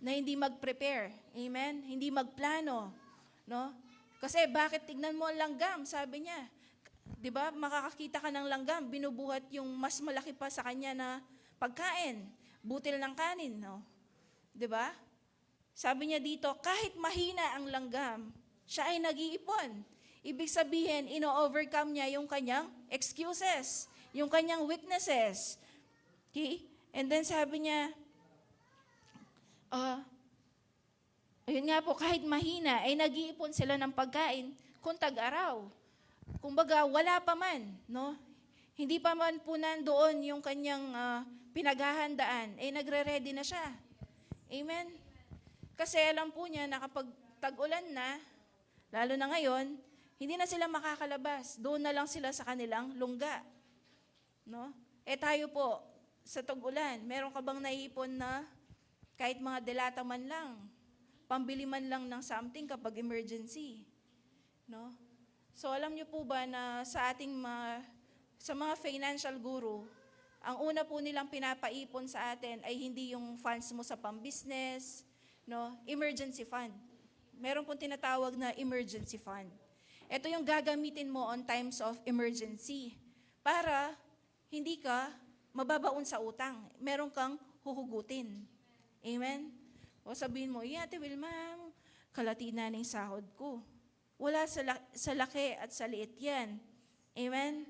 na hindi mag-prepare. Amen? Hindi magplano. No? Kasi bakit tignan mo ang langgam, sabi niya. 'Di ba? Makakakita ka ng langgam, binubuhat yung mas malaki pa sa kanya na pagkain, butil ng kanin, no? 'Di ba? Sabi niya dito, kahit mahina ang langgam, siya ay nag-iipon. Ibig sabihin, ino-overcome niya yung kanyang excuses, yung kanyang weaknesses. Okay? And then sabi niya, ayun nga po, kahit mahina, ay nag-iipon sila ng pagkain kung tag-araw. Kumbaga, wala pa man, no? Hindi pa man po nandoon yung kanyang pinaghahandaan, nagre-ready na siya. Amen? Kasi alam po niya na kapag tag-ulan na, lalo na ngayon, hindi na sila makakalabas. Doon na lang sila sa kanilang lungga. No? Tayo po, sa tag-ulan, meron ka bang naiipon na kahit mga delata man lang, pambili man lang ng something kapag emergency? No? So alam niyo po ba na sa sa mga financial guru, ang una po nilang pinapaipon sa atin ay hindi yung funds mo sa pang-business, no? Emergency fund. Meron pong tinatawag na emergency fund. Ito yung gagamitin mo on times of emergency para hindi ka mababaon sa utang. Meron kang huhugutin. Amen? O sabihin mo, Ate Wilma, kalati na ng sahod ko. Wala sa laki at sa liit yan. Amen?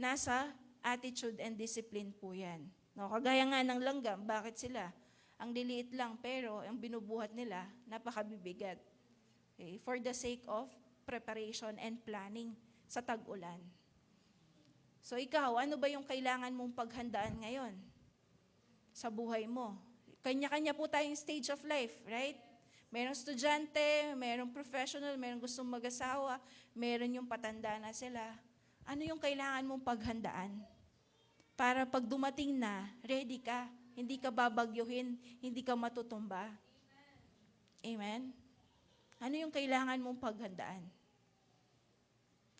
Nasa attitude and discipline po yan. No, kagaya nga ng langgam, bakit sila? Ang liliit lang, pero ang binubuhat nila, napakabibigat. Okay? For the sake of preparation and planning sa tag-ulan. So ikaw, ano ba yung kailangan mong paghandaan ngayon sa buhay mo? Kanya-kanya po tayong stage of life, right? Merong estudyante, merong professional, merong gustong mag-asawa, meron yung patanda na sila. Ano yung kailangan mong paghandaan? Para pag dumating na, ready ka. Hindi ka babagyuhin, hindi ka matutumba. Amen? Ano yung kailangan mong paghandaan?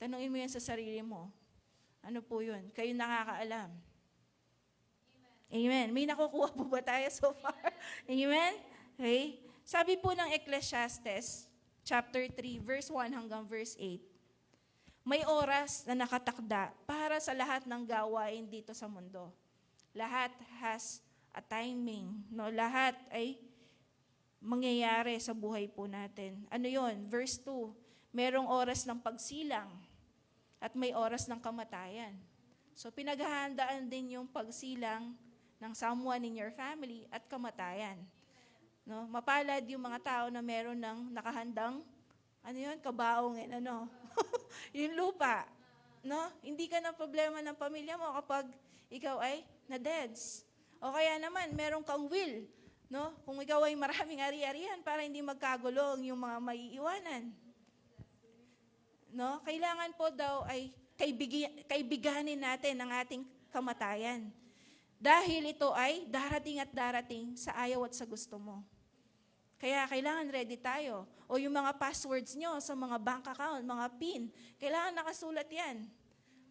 Tanungin mo yan sa sarili mo. Ano po yun? Kayo nakakaalam. Amen. May nakukuha po ba tayo so far? Amen? Okay? Sabi po ng Ecclesiastes, chapter 3, verse 1 hanggang verse 8, may oras na nakatakda para sa lahat ng gawain dito sa mundo. Lahat has a timing. No? Lahat ay mangyayari sa buhay po natin. Ano yon? Verse 2, merong oras ng pagsilang at may oras ng kamatayan. So pinaghahandaan din yung pagsilang ng someone in your family at kamatayan. No? Mapalad yung mga tao na meron ng nakahandang, kabaong, yung lupa. No? Hindi ka na problema ng pamilya mo kapag ikaw ay na-deads. O kaya naman, meron kang will. No? Kung ikaw ay maraming ari-arian para hindi magkagulong yung mga maiiwanan. No? Kailangan po daw ay kaibiganin natin ang ating kamatayan. Dahil ito ay darating at darating sa ayaw at sa gusto mo. Kaya kailangan ready tayo. O yung mga passwords nyo sa mga bank account, mga PIN, kailangan nakasulat yan.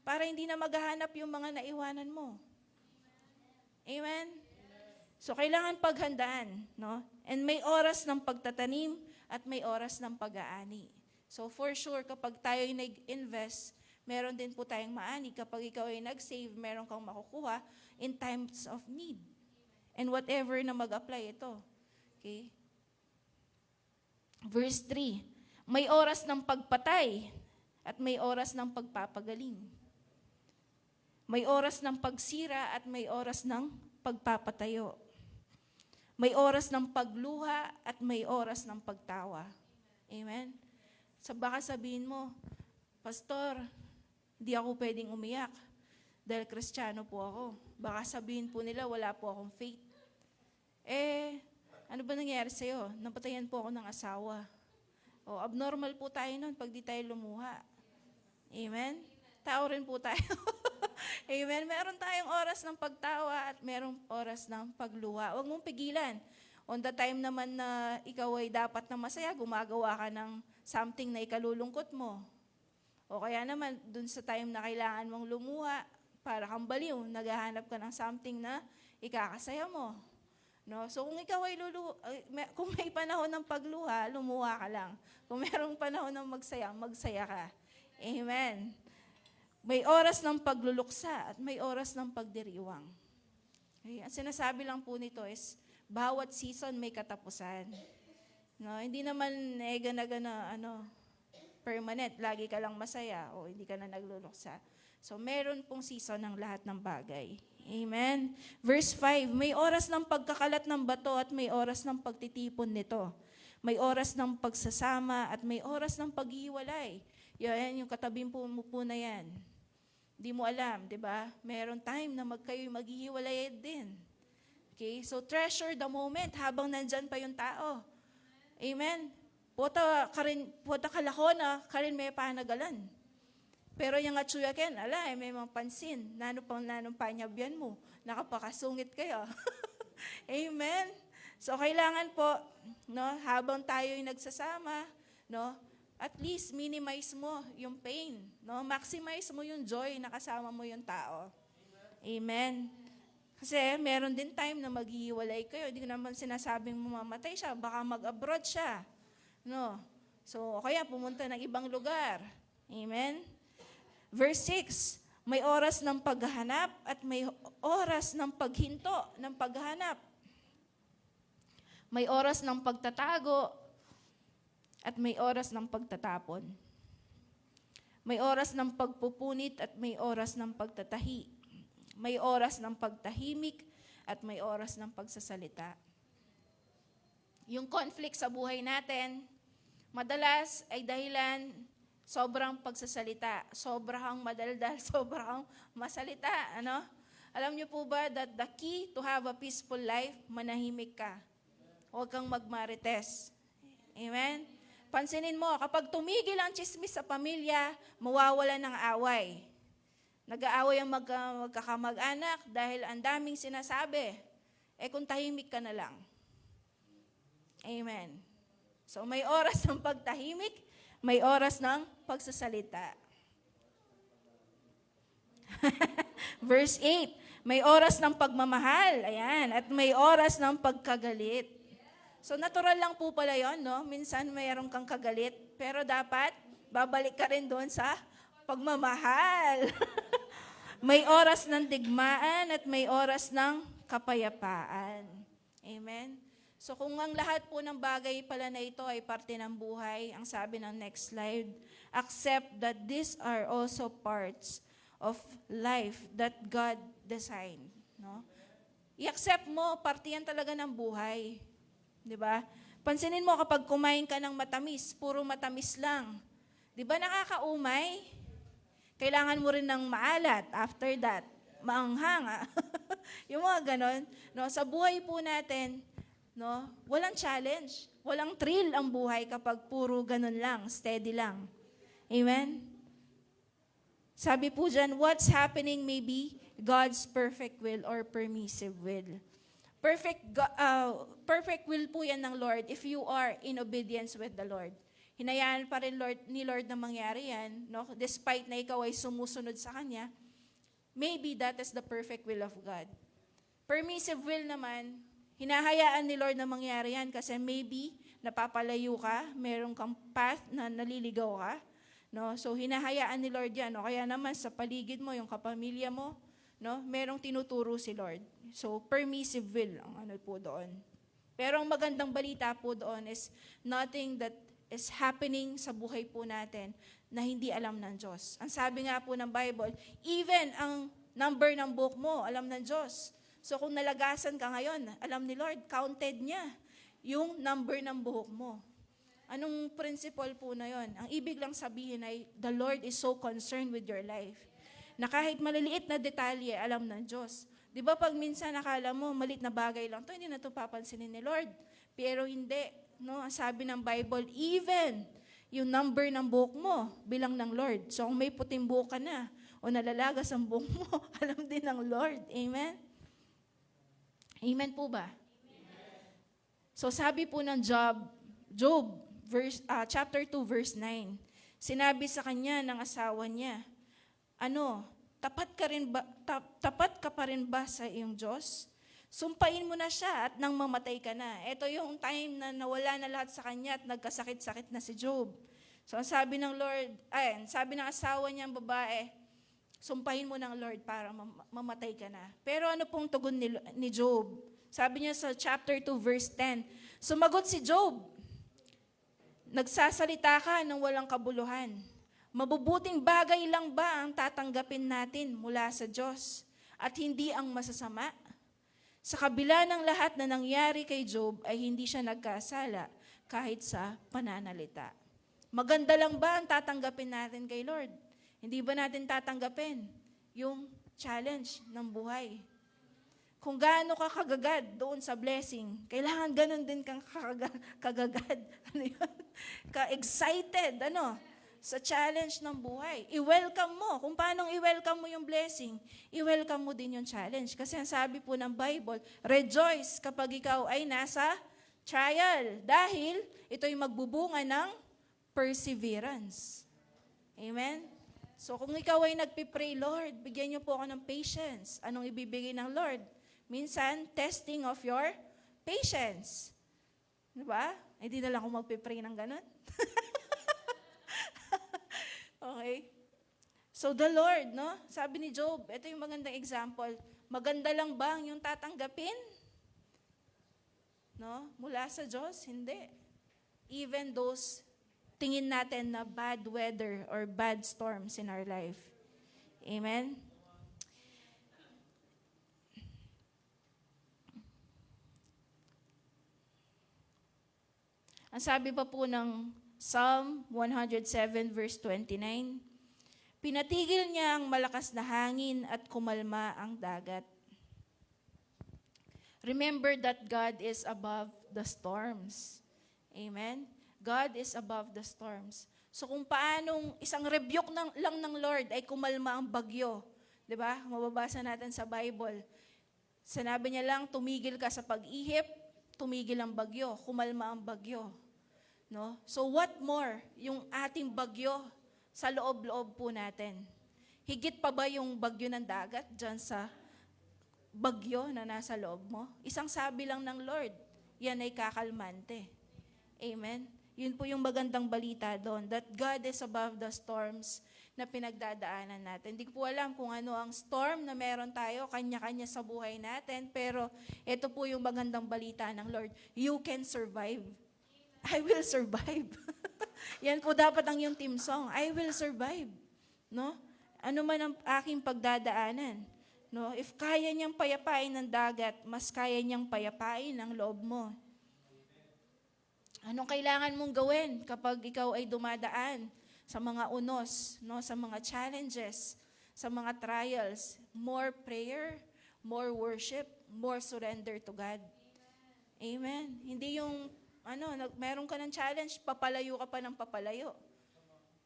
Para hindi na maghahanap yung mga naiwanan mo. Amen? So kailangan paghandaan. No? And may oras ng pagtatanim at may oras ng pag-aani. So for sure, kapag tayo ay nag-invest, meron din po tayong maani. Kapag ikaw ay nag-save, meron kang makukuha in times of need. And whatever na mag-apply ito. Okay? Verse 3, may oras ng pagpatay at may oras ng pagpapagaling. May oras ng pagsira at may oras ng pagpapatayo. May oras ng pagluha at may oras ng pagtawa. Amen? So baka sabihin mo, Pastor, hindi ako pwedeng umiyak dahil Kristiyano po ako. Baka sabihin po nila, wala po akong faith. Ano ba nangyari sa'yo? Napatayan po ako ng asawa. O, abnormal po tayo nun pag di tayo lumuha. Amen? Tao rin po tayo. Amen? Meron tayong oras ng pagtawa at merong oras ng pagluha. Huwag mong pigilan. On the time naman na ikaw ay dapat na masaya, gumagawa ka ng something na ikalulungkot mo. O kaya naman, dun sa time na kailangan mong lumuha, para kang baliw, naghahanap ka ng something na ikakasaya mo. No? So kung ikaw ay kung may panahon ng pagluha, lumuha ka lang. Kung merong panahon ng magsaya, magsaya ka. Amen. May oras ng pagluluksa at may oras ng pagdiriwang. Okay? Ang sinasabi lang po nito is, bawat season may katapusan. No, hindi naman permanent, lagi ka lang masaya o hindi ka na nagluluksa. So meron pong season ng lahat ng bagay. Amen. Verse 5, may oras ng pagkakalat ng bato at may oras ng pagtitipon nito. May oras ng pagsasama at may oras ng paghihiwalay. Yan, yung katabi mo po na yan. Di mo alam, di ba? Meron time na kayo maghihiwalay din. Okay? So treasure the moment habang nandyan pa yung tao. Amen. Puta kalakona, karin may panagalan. Pero yung atsuya ken, may mga pansin. Nanong panyabyan mo. Nakapakasungit kayo. Amen. So kailangan po, no, habang tayo'y nagsasama, no, at least minimize mo yung pain, no? Maximize mo yung joy na kasama mo yung tao. Amen. Kasi meron din time na maghihiwalay kayo. Hindi ko naman sinasabing mamamatay siya, baka mag-abroad siya. No. So, kaya pumunta ng ibang lugar. Amen. Verse 6, may oras ng paghahanap at may oras ng paghinto ng paghahanap. May oras ng pagtatago at may oras ng pagtatapon. May oras ng pagpupunit at may oras ng pagtatahi. May oras ng pagtahimik at may oras ng pagsasalita. Yung conflict sa buhay natin, madalas ay dahilan sobrang pagsasalita. Sobrang madaldal, sobrang masalita. Ano? Alam niyo po ba that the key to have a peaceful life, manahimik ka. Huwag kang magmarites. Amen? Pansinin mo, kapag tumigil ang chismis sa pamilya, mawawala ng away. Nag-aaway ang magkakamag-anak dahil ang daming sinasabi. Kung tahimik ka na lang. Amen. So may oras ng pagtahimik, may oras ng pagsasalita. Verse 8, may oras ng pagmamahal, ayan, at may oras ng pagkagalit. So natural lang po pala yun, no? Minsan mayroon kang kagalit, pero dapat babalik ka rin doon sa pagmamahal. May oras ng digmaan at may oras ng kapayapaan. Amen? So kung ang lahat po ng bagay pala na ito ay parte ng buhay, ang sabi ng next slide, accept that these are also parts of life that God designed. No? I-accept mo, parte yan talaga ng buhay. Diba? Pansinin mo kapag kumain ka ng matamis, puro matamis lang. Diba nakakaumay? Kailangan mo rin ng maalat after that. Maanghang. Yung mga ganon. No, sa buhay po natin, no, walang challenge. Walang thrill ang buhay kapag puro ganon lang, steady lang. Amen? Sabi po dyan, what's happening may be God's perfect will or permissive will. Perfect will po yan ng Lord if you are in obedience with the Lord. Hinayaan pa rin ni Lord na mangyari yan, no? Despite na ikaw ay sumusunod sa Kanya, maybe that is the perfect will of God. Permissive will naman, hinahayaan ni Lord na mangyari yan kasi maybe napapalayo ka, meron kang path na naliligaw ka, no? So hinahayaan ni Lord yan, no? Kaya naman sa paligid mo, yung kapamilya mo, no? Merong tinuturo si Lord. So, permissive will ang ano po doon. Pero ang magandang balita po doon is nothing that is happening sa buhay po natin na hindi alam ng Diyos. Ang sabi nga po ng Bible, even ang number ng buhok mo, alam ng Diyos. So, kung nalagasan ka ngayon, alam ni Lord, counted niya yung number ng buhok mo. Anong principle po na yon? Ang ibig lang sabihin ay, the Lord is so concerned with your life na kahit maliliit na detalye, alam ng Diyos. Di ba pag minsan nakala mo, malit na bagay lang to, hindi na ito papansinin ni Lord. Pero hindi. No? Ang sabi ng Bible, even yung number ng buhok mo, bilang ng Lord. So kung may puting buhok ka na, o nalalagas ang buhok mo, alam din ng Lord. Amen? Amen po ba? Amen. So sabi po ng Job chapter 2, verse 9, sinabi sa kanya ng asawa niya, tapat ka pa rin ba sa iyong Diyos? Sumpain mo na siya at nang mamatay ka na. Ito yung time na nawala na lahat sa kanya at nagkasakit-sakit na si Job. So ang sabi ng Lord, sabi ng asawa niyang babae, sumpahin mo ng Lord para mamatay ka na. Pero ano pong tugon ni Job? Sabi niya sa chapter 2 verse 10, sumagot si Job, nagsasalita ka ng walang kabuluhan. Mabubuting bagay lang ba ang tatanggapin natin mula sa Diyos at hindi ang masasama? Sa kabila ng lahat na nangyari kay Job ay hindi siya nagkasala kahit sa pananalita. Maganda lang ba ang tatanggapin natin kay Lord? Hindi ba natin tatanggapin yung challenge ng buhay? Kung gaano ka kagagad doon sa blessing, kailangan ganun din kang kagagad. Ano yun? Ka-excited, sa challenge ng buhay. I-welcome mo. Kung paano i-welcome mo yung blessing, i-welcome mo din yung challenge. Kasi ang sabi po ng Bible, rejoice kapag ikaw ay nasa trial. Dahil ito'y magbubunga ng perseverance. Amen? So kung ikaw ay nagpipray, Lord, bigyan niyo po ako ng patience. Anong ibibigay ng Lord? Minsan, testing of your patience. Diba? Hindi na lang ako magpipray ng ganun. Okay? So the Lord, sabi ni Job, ito yung magandang example, maganda lang ba ang yung tatanggapin? Mula sa Diyos? Hindi. Even those tingin natin na bad weather or bad storms in our life. Amen? Ang sabi pa po ng Psalm 107 verse 29, pinatigil niya ang malakas na hangin at kumalma ang dagat. Remember that God is above the storms. Amen? God is above the storms. So kung paanong isang rebuke lang ng Lord ay kumalma ang bagyo, 'di ba? Mababasa natin sa Bible. Sinabi niya lang, tumigil ka sa pag-ihip, tumigil ang bagyo, kumalma ang bagyo. So what more yung ating bagyo sa loob-loob po natin? Higit pa ba yung bagyo ng dagat dyan sa bagyo na nasa loob mo? Isang sabi lang ng Lord, yan ay kakalmante. Amen? Yun po yung magandang balita doon, that God is above the storms na pinagdadaanan natin. Hindi ko po alam kung ano ang storm na meron tayo, kanya-kanya sa buhay natin, pero ito po yung magandang balita ng Lord. You can survive. I will survive. Yan po dapat ang yung team song. I will survive. Ano man ang aking pagdadaanan. If kaya niyang payapain ng dagat, mas kaya niyang payapain ang loob mo. Anong kailangan mong gawin kapag ikaw ay dumadaan sa mga unos, sa mga challenges, sa mga trials? More prayer, more worship, more surrender to God. Amen. Hindi yung meron ka ng challenge, papalayo ka pa ng papalayo.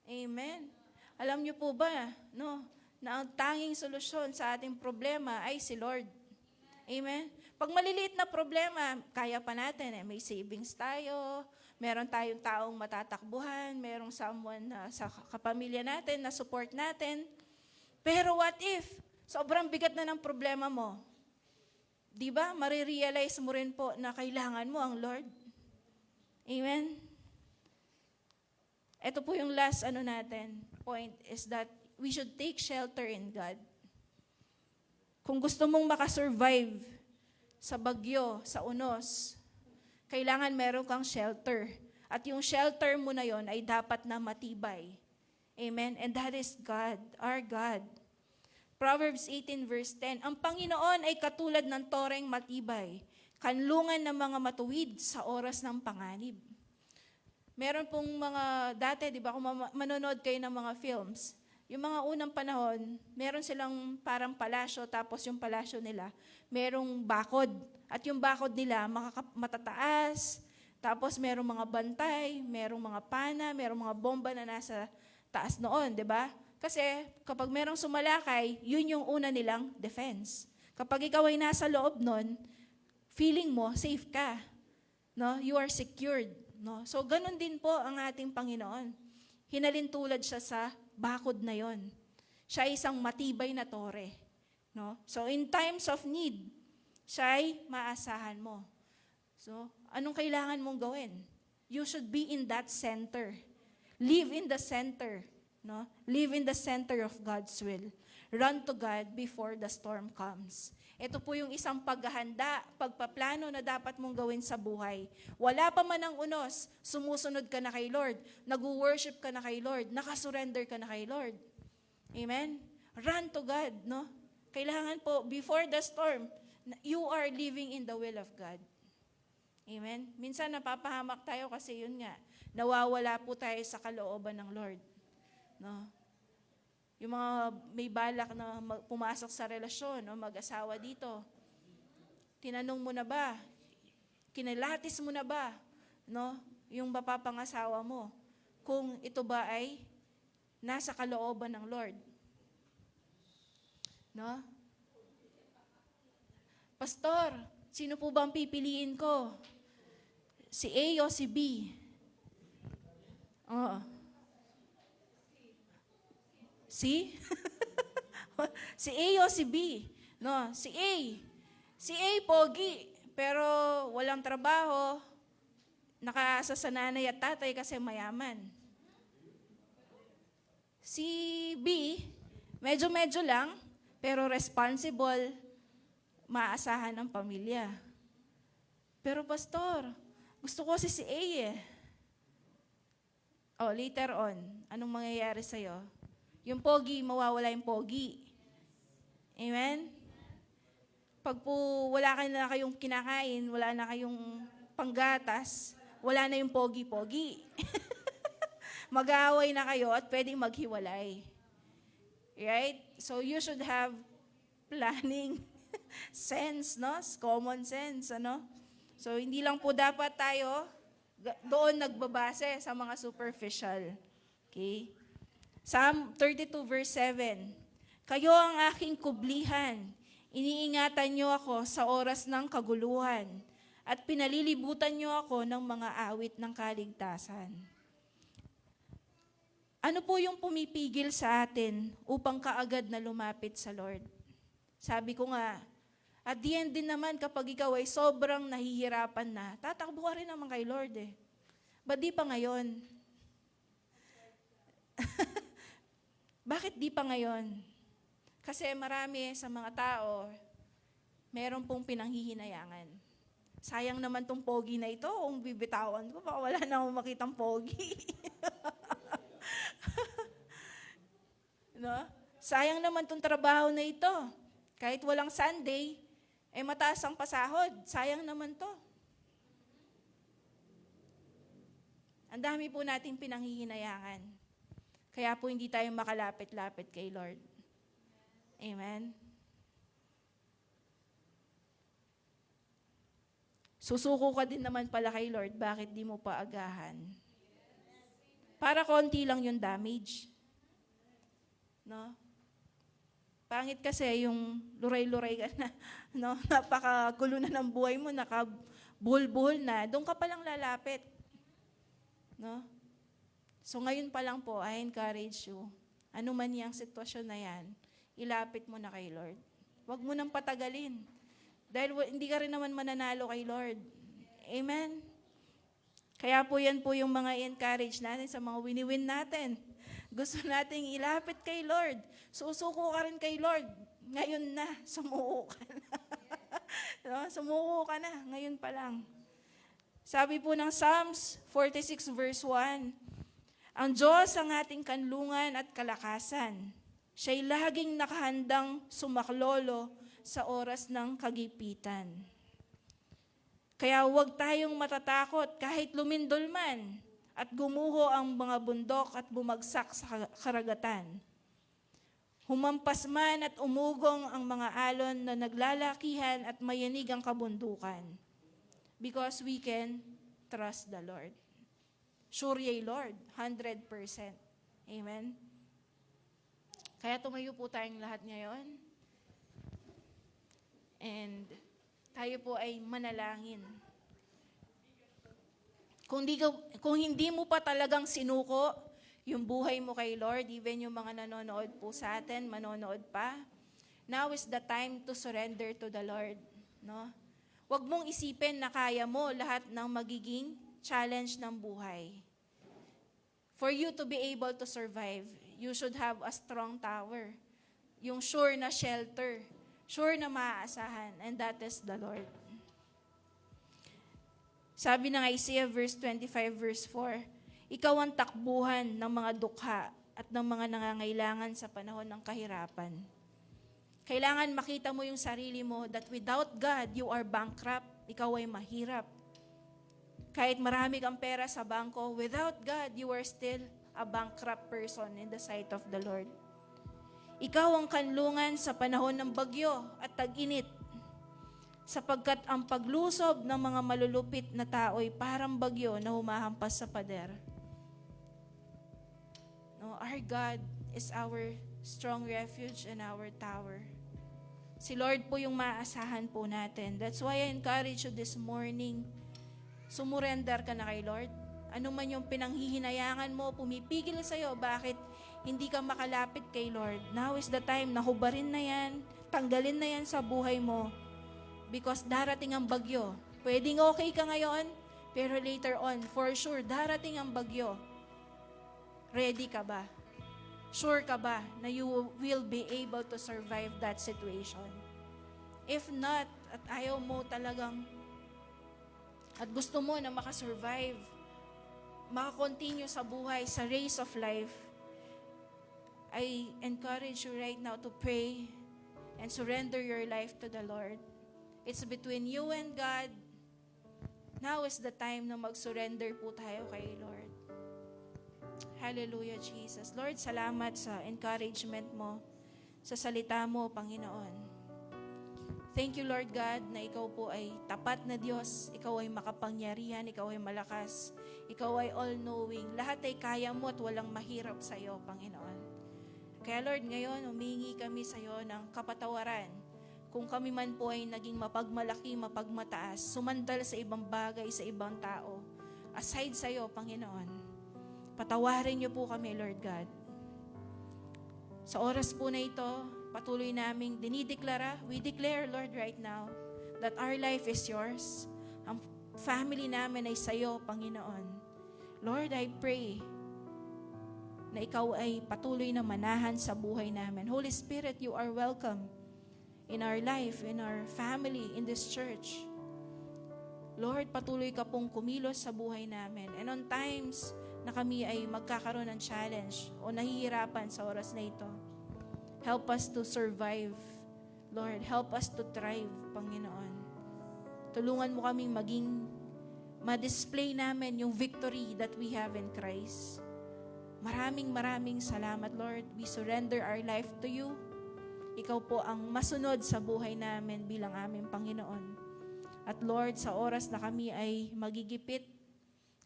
Amen. Alam niyo po ba, na ang tanging solusyon sa ating problema ay si Lord. Amen. Pag maliliit na problema, kaya pa natin. May savings tayo, meron tayong taong matatakbuhan, merong someone sa kapamilya natin na support natin. Pero what if, sobrang bigat na ng problema mo? Di ba? Marirealize mo rin po na kailangan mo ang Lord. Amen? Ito po yung last point is that we should take shelter in God. Kung gusto mong makasurvive sa bagyo, sa unos, kailangan meron kang shelter. At yung shelter mo na yon ay dapat na matibay. Amen? And that is God, our God. Proverbs 18 verse 10, ang Panginoon ay katulad ng toreng matibay, kanlungan ng mga matuwid sa oras ng panganib. Meron pong mga dati, di ba, kung manonood kayo ng mga films, yung mga unang panahon, meron silang parang palasyo, tapos yung palasyo nila, merong bakod. At yung bakod nila, matataas, tapos merong mga bantay, merong mga pana, merong mga bomba na nasa taas noon, di ba? Kasi kapag merong sumalakay, yun yung una nilang defense. Kapag ikaw ay nasa loob nun, feeling mo, safe ka. You are secured. So, ganun din po ang ating Panginoon. Hinalintulad siya sa bakod na yon. Siya ay isang matibay na tore. So, in times of need, siya'y maasahan mo. So, anong kailangan mong gawin? You should be in that center. Live in the center. No? Live in the center of God's will. Run to God before the storm comes. Ito po yung isang paghahanda, pagpaplano na dapat mong gawin sa buhay. Wala pa man ang unos, sumusunod ka na kay Lord, nag-worship ka na kay Lord, nakasurrender ka na kay Lord. Amen? Run to God, no? Kailangan po, before the storm, you are living in the will of God. Amen? Minsan napapahamak tayo kasi yun nga, nawawala po tayo sa kalooban ng Lord. No? Yung mga may balak na pumasok sa relasyon, no, mag-asawa dito. Tinanong mo na ba? Kinilatis mo na ba? No, yung mapapangasawa mo? Kung ito ba ay nasa kalooban ng Lord? No? Pastor, sino po ba ang pipiliin ko? Si A o si B? Oo. Si? Si A o si B? No, si A. Si A, pogi, pero walang trabaho, nakaasa sa nanay at tatay kasi mayaman. Si B, medyo-medyo lang, pero responsible, maasahan ng pamilya. Pero pastor, gusto ko si A eh. Oh, later on, anong mangyayari sa'yo? Yung pogi, mawawala yung pogi. Amen? Pag po wala na kayong kinakain, wala na kayong panggatas, wala na yung pogi-pogi. Mag-aaway na kayo at pwedeng maghiwalay. Right? So you should have planning sense, no? Common sense, ano? So hindi lang po dapat tayo doon nagbabase sa mga superficial. Okay? Psalm 32 verse 7, kayo ang aking kublihan, iniingatan niyo ako sa oras ng kaguluhan, at pinalilibutan niyo ako ng mga awit ng kaligtasan. Ano po yung pumipigil sa atin upang kaagad na lumapit sa Lord? Sabi ko nga, at the end din naman kapag ikaw ay sobrang nahihirapan na, tatakbo ka rin naman kay Lord eh. Ba't di pa ngayon? Bakit di pa ngayon? Kasi marami sa mga tao, meron pong pinanghihinayangan. Sayang naman tong pogi na ito, kung bibitawan ko, baka wala na akong makitang pogi. No? Sayang naman tong trabaho na ito. Kahit walang Sunday, mataas ang pasahod. Sayang naman to. Ang dami po nating pinanghihinayangan. Kaya po hindi tayo makalapit-lapit kay Lord. Amen? Susuko ka din naman pala kay Lord, bakit di mo pa agahan? Para konti lang yung damage. No? Pangit kasi yung luray-luray ka na, no? Napakagulo na ng buhay mo, nakabuhol-buhol na, doon ka palang lalapit. No? So ngayon pa lang po, I encourage you, ano man yung sitwasyon na yan, ilapit mo na kay Lord. Huwag mo nang patagalin. Dahil hindi ka rin naman mananalo kay Lord. Amen? Kaya po yan po yung mga encourage natin sa mga wini-win natin. Gusto nating ilapit kay Lord. Susuko ka rin kay Lord. Ngayon na, sumuko ka na. No? Sumuko ka na, ngayon pa lang. Sabi po ng Psalms 46 verse 1, ang Diyos ang ating kanlungan at kalakasan. Siya'y laging nakahandang sumaklolo sa oras ng kagipitan. Kaya huwag tayong matatakot kahit lumindol man at gumuho ang mga bundok at bumagsak sa karagatan. Humampas man at umugong ang mga alon na naglalakihan at mayanig ang kabundukan. Because we can trust the Lord. Sure yay, Lord, 100%. Amen? Kaya tumayo po tayong lahat ngayon. And tayo po ay manalangin. Kung hindi mo pa talagang sinuko yung buhay mo kay Lord, even yung mga nanonood po sa atin, manonood pa, now is the time to surrender to the Lord. No? Huwag mong isipin na kaya mo lahat ng magiging challenge ng buhay. For you to be able to survive, you should have a strong tower. Yung sure na shelter, sure na maaasahan, and that is the Lord. Sabi ng Isaiah verse 25 verse 4, ikaw ang takbuhan ng mga dukha at ng mga nangangailangan sa panahon ng kahirapan. Kailangan makita mo yung sarili mo that without God, you are bankrupt. Ikaw ay mahirap. Kahit marami kang pera sa bangko, without God, you are still a bankrupt person in the sight of the Lord. Ikaw ang kanlungan sa panahon ng bagyo at tag-init, sapagkat ang paglusob ng mga malulupit na tao ay parang bagyo na humahampas sa pader. No, our God is our strong refuge and our tower. Si Lord po yung maaasahan po natin. That's why I encourage you this morning, sumurrender ka na kay Lord. Ano man yung pinanghihinayangan mo, pumipigil sa'yo, bakit hindi ka makalapit kay Lord? Now is the time na hubarin na yan, tanggalin na yan sa buhay mo. Because darating ang bagyo. Pwedeng okay ka ngayon, pero later on, for sure, darating ang bagyo. Ready ka ba? Sure ka ba na you will be able to survive that situation? If not, at ayaw mo talagang, at gusto mo na makasurvive, makakontinue sa buhay, sa race of life, I encourage you right now to pray and surrender your life to the Lord. It's between you and God. Now is the time na mag-surrender po tayo kay Lord. Hallelujah, Jesus. Lord, salamat sa encouragement mo, sa salita mo, Panginoon. Thank you, Lord God, na ikaw po ay tapat na Diyos, ikaw ay makapangyarihan, ikaw ay malakas, ikaw ay all-knowing. Lahat ay kaya mo at walang mahirap sa iyo, Panginoon. Kaya Lord, ngayon, humingi kami sa iyo ng kapatawaran. Kung kami man po ay naging mapagmalaki, mapagmataas, sumandal sa ibang bagay, sa ibang tao, aside sa iyo, Panginoon, patawarin niyo po kami, Lord God. Sa oras po na ito, patuloy naming dinideklara, we declare, Lord, right now, that our life is yours. Ang family namin ay sa iyo, Panginoon. Lord, I pray na ikaw ay patuloy na manahan sa buhay namin. Holy Spirit, you are welcome in our life, in our family, in this church. Lord, patuloy ka pong kumilos sa buhay namin. And on times na kami ay magkakaroon ng challenge o nahihirapan sa oras na ito, help us to survive. Lord, help us to thrive, Panginoon. Tulungan mo kaming ma-display namin yung victory that we have in Christ. Maraming salamat, Lord. We surrender our life to you. Ikaw po ang masunod sa buhay namin bilang aming Panginoon. At Lord, sa oras na kami ay magigipit,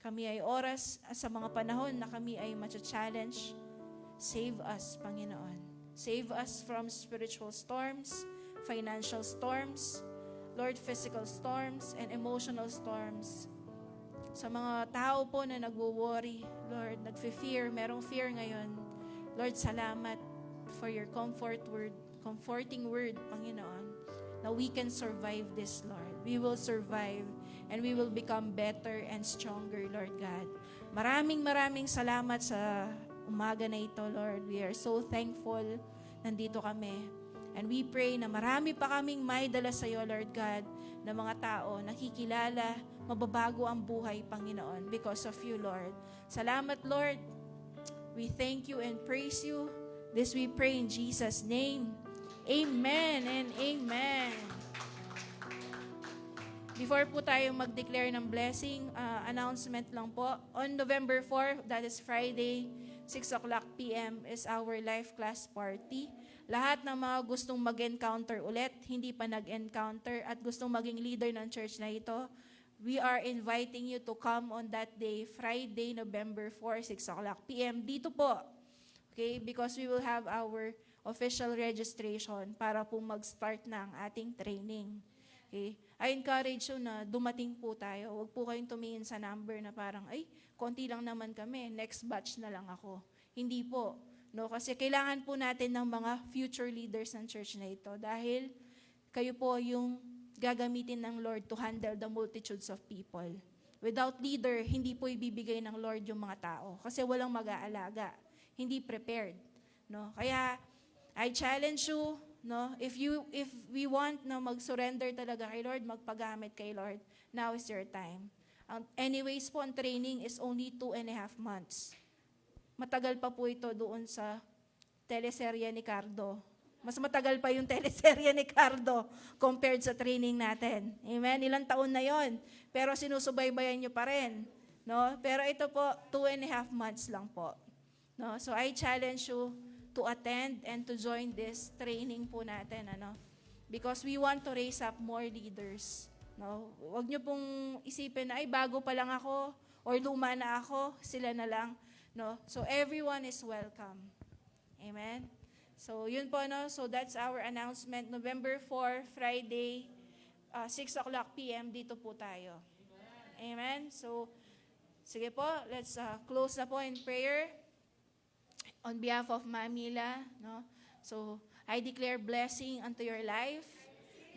kami ay oras sa mga panahon na kami ay matcha-challenge, save us, Panginoon. Save us from spiritual storms, financial storms, Lord, physical storms, and emotional storms. Sa mga tao po na nagwo-worry, Lord, nagfe-fear, merong fear ngayon, Lord, salamat for your comforting word, Panginoon, na we can survive this, Lord. We will survive and we will become better and stronger, Lord God. Maraming salamat sa umaga na ito, Lord. We are so thankful nandito kami. And we pray na marami pa kaming may dala sa iyo, Lord God, na mga tao nakikilala, mababago ang buhay, Panginoon, because of you, Lord. Salamat, Lord. We thank you and praise you. This we pray in Jesus' name. Amen and amen. Before po tayo mag-declare ng blessing, announcement lang po. On November 4, that is Friday, 6:00 p.m. is our life class party. Lahat ng mga gustong mag-encounter ulit, hindi pa nag-encounter, at gustong maging leader ng church na ito, we are inviting you to come on that day, Friday, November 4, 6:00 p.m. Dito po. Okay? Because we will have our official registration para po mag-start na ang ating training. Okay? I encourage you na dumating po tayo. Huwag po kayong tumingin sa number na parang, ay, konti lang naman kami, next batch na lang ako. Hindi po. No? Kasi kailangan po natin ng mga future leaders ng church na ito dahil kayo po yung gagamitin ng Lord to handle the multitudes of people. Without leader, hindi po ibibigay ng Lord yung mga tao kasi walang mag-aalaga, hindi prepared, no? Kaya I challenge you, no, if we want na mag-surrender talaga kay Lord, magpagamit kay Lord, now is your time. Anyways po, ang training is only 2.5 months. Matagal pa po ito doon sa teleserye ni Cardo. Mas matagal pa yung teleserye ni Cardo compared sa training natin. Amen? Ilang taon na yon, pero sinusubaybayan nyo pa rin. No? Pero ito po, 2.5 months lang po. No? So I challenge you to attend and to join this training po natin. Because we want to raise up more leaders. No? Huwag nyo pong isipin na, ay bago pa lang ako or luma na ako, sila na lang. No? So everyone is welcome. Amen? So yun po, no? So that's our announcement. November 4, Friday, 6 o'clock p.m. dito po tayo. Amen? So, sige po, let's close na po in prayer. On behalf of Mamila, no? So, I declare blessing unto your life.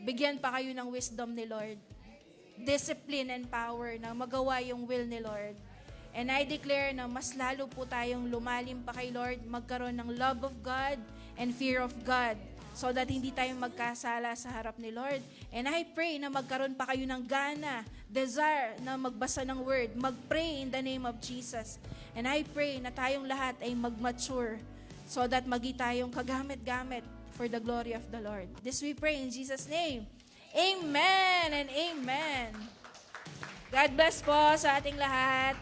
Bigyan pa kayo ng wisdom ni Lord. Discipline and power na magawa yung will ni Lord. And I declare na mas lalo po tayong lumalim pa kay Lord, magkaroon ng love of God and fear of God so that hindi tayo magkasala sa harap ni Lord. And I pray na magkaroon pa kayo ng gana, desire na magbasa ng word, mag-pray in the name of Jesus. And I pray na tayong lahat ay mag-mature so that magi tayong kagamit-gamit for the glory of the Lord. This we pray in Jesus' name. Amen and amen. God bless po sa ating lahat.